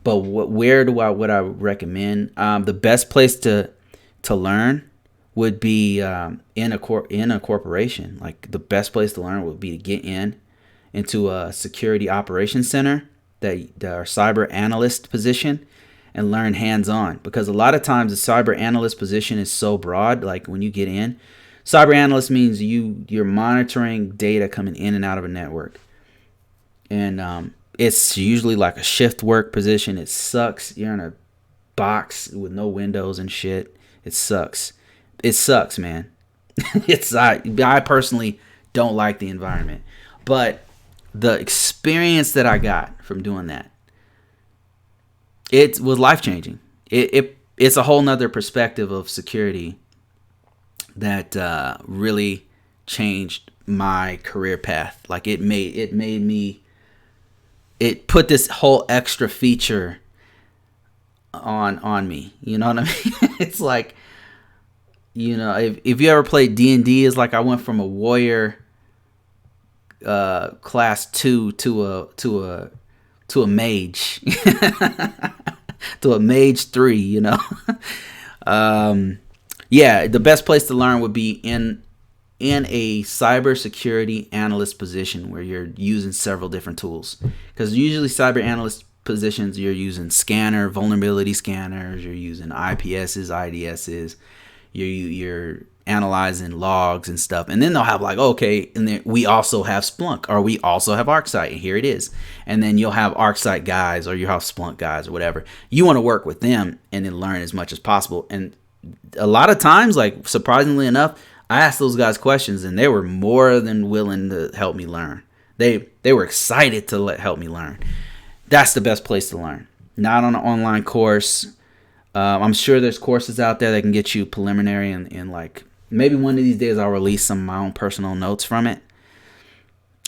But would I recommend? The best place to learn would be in a corporation. Like the best place to learn would be to get into a security operations center, that our cyber analyst position, and learn hands-on. Because a lot of times the cyber analyst position is so broad. Like when you get in, cyber analyst means you're monitoring data coming in and out of a network. And it's usually like a shift work position. It sucks. You're in a box with no windows and shit. It sucks. It sucks, man. I personally don't like the environment. But the experience that I got from doing that, it was life-changing. It's a whole nother perspective of security that really changed my career path. Like it put this whole extra feature on me. You know what I mean? It's like, if you ever played D&D, it's like I went from a warrior class 2 to to a mage, to a mage 3, you know. Yeah, the best place to learn would be in a cybersecurity analyst position where you're using several different tools. Because usually cyber analyst positions, you're using vulnerability scanners, you're using IPSs, IDSs, you're analyzing logs and stuff. And then they'll have like, okay, and then we also have Splunk, or we also have ArcSight, and here it is. And then you'll have ArcSight guys, or you have Splunk guys, or whatever. You want to work with them and then learn as much as possible. And a lot of times, like surprisingly enough, I asked those guys questions and they were more than willing to help me learn. They were excited to help me learn. That's the best place to learn. Not on an online course. I'm sure there's courses out there that can get you preliminary, and like maybe one of these days I'll release some of my own personal notes from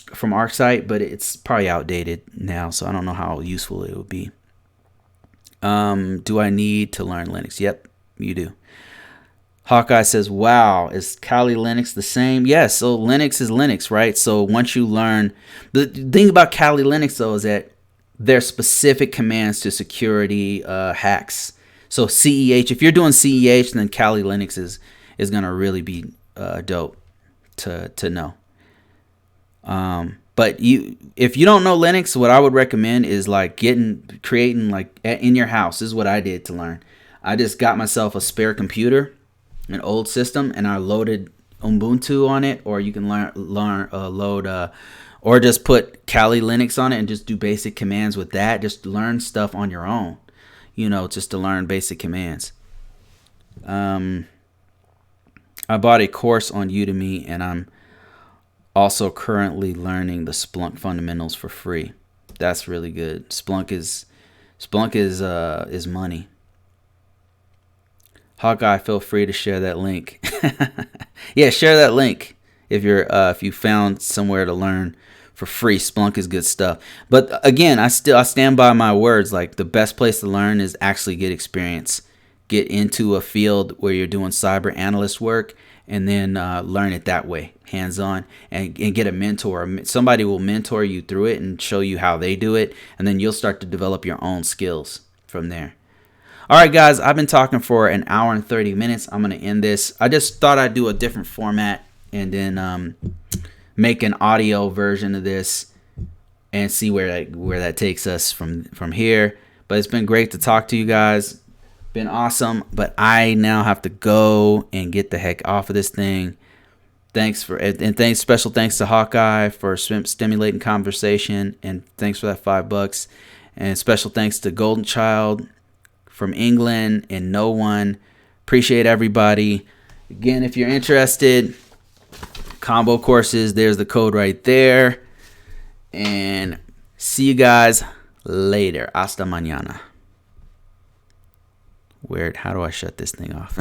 ArcSight, but it's probably outdated now, so I don't know how useful it would be. Do I need to learn Linux? Yep, you do. Hawkeye says, wow, is Kali Linux the same? Yes, so Linux is Linux, right? So once you learn, the thing about Kali Linux though is that there's specific commands to security hacks. So CEH, if you're doing CEH, then Kali Linux is going to really be dope to know. But if you don't know Linux, what I would recommend is like creating like in your house. This is what I did to learn. I just got myself a spare computer, an old system, and I loaded Ubuntu on it, or you can load or just put Kali Linux on it and just do basic commands with that. Just learn stuff on your own, just to learn basic commands. I bought a course on Udemy, and I'm also currently learning the Splunk fundamentals for free. That's really good. Splunk is money. Hawkeye, feel free to share that link. Yeah, share that link if you found somewhere to learn for free. Splunk is good stuff. But again, I stand by my words. Like, the best place to learn is actually get experience. Get into a field where you're doing cyber analyst work, and then learn it that way, hands-on, and get a mentor. Somebody will mentor you through it and show you how they do it, and then you'll start to develop your own skills from there. All right, guys, I've been talking for an hour and 30 minutes. I'm going to end this. I just thought I'd do a different format and then make an audio version of this and see where that takes us from here. But it's been great to talk to you guys. Been awesome, but I now have to go and get the heck off of this thing. Special thanks to Hawkeye for stimulating conversation, and thanks for that $5. And special thanks to Golden Child from England and No One. Appreciate everybody. Again, if you're interested, ConvoCourses, there's the code right there. And see you guys later. Hasta mañana. Weird. How do I shut this thing off?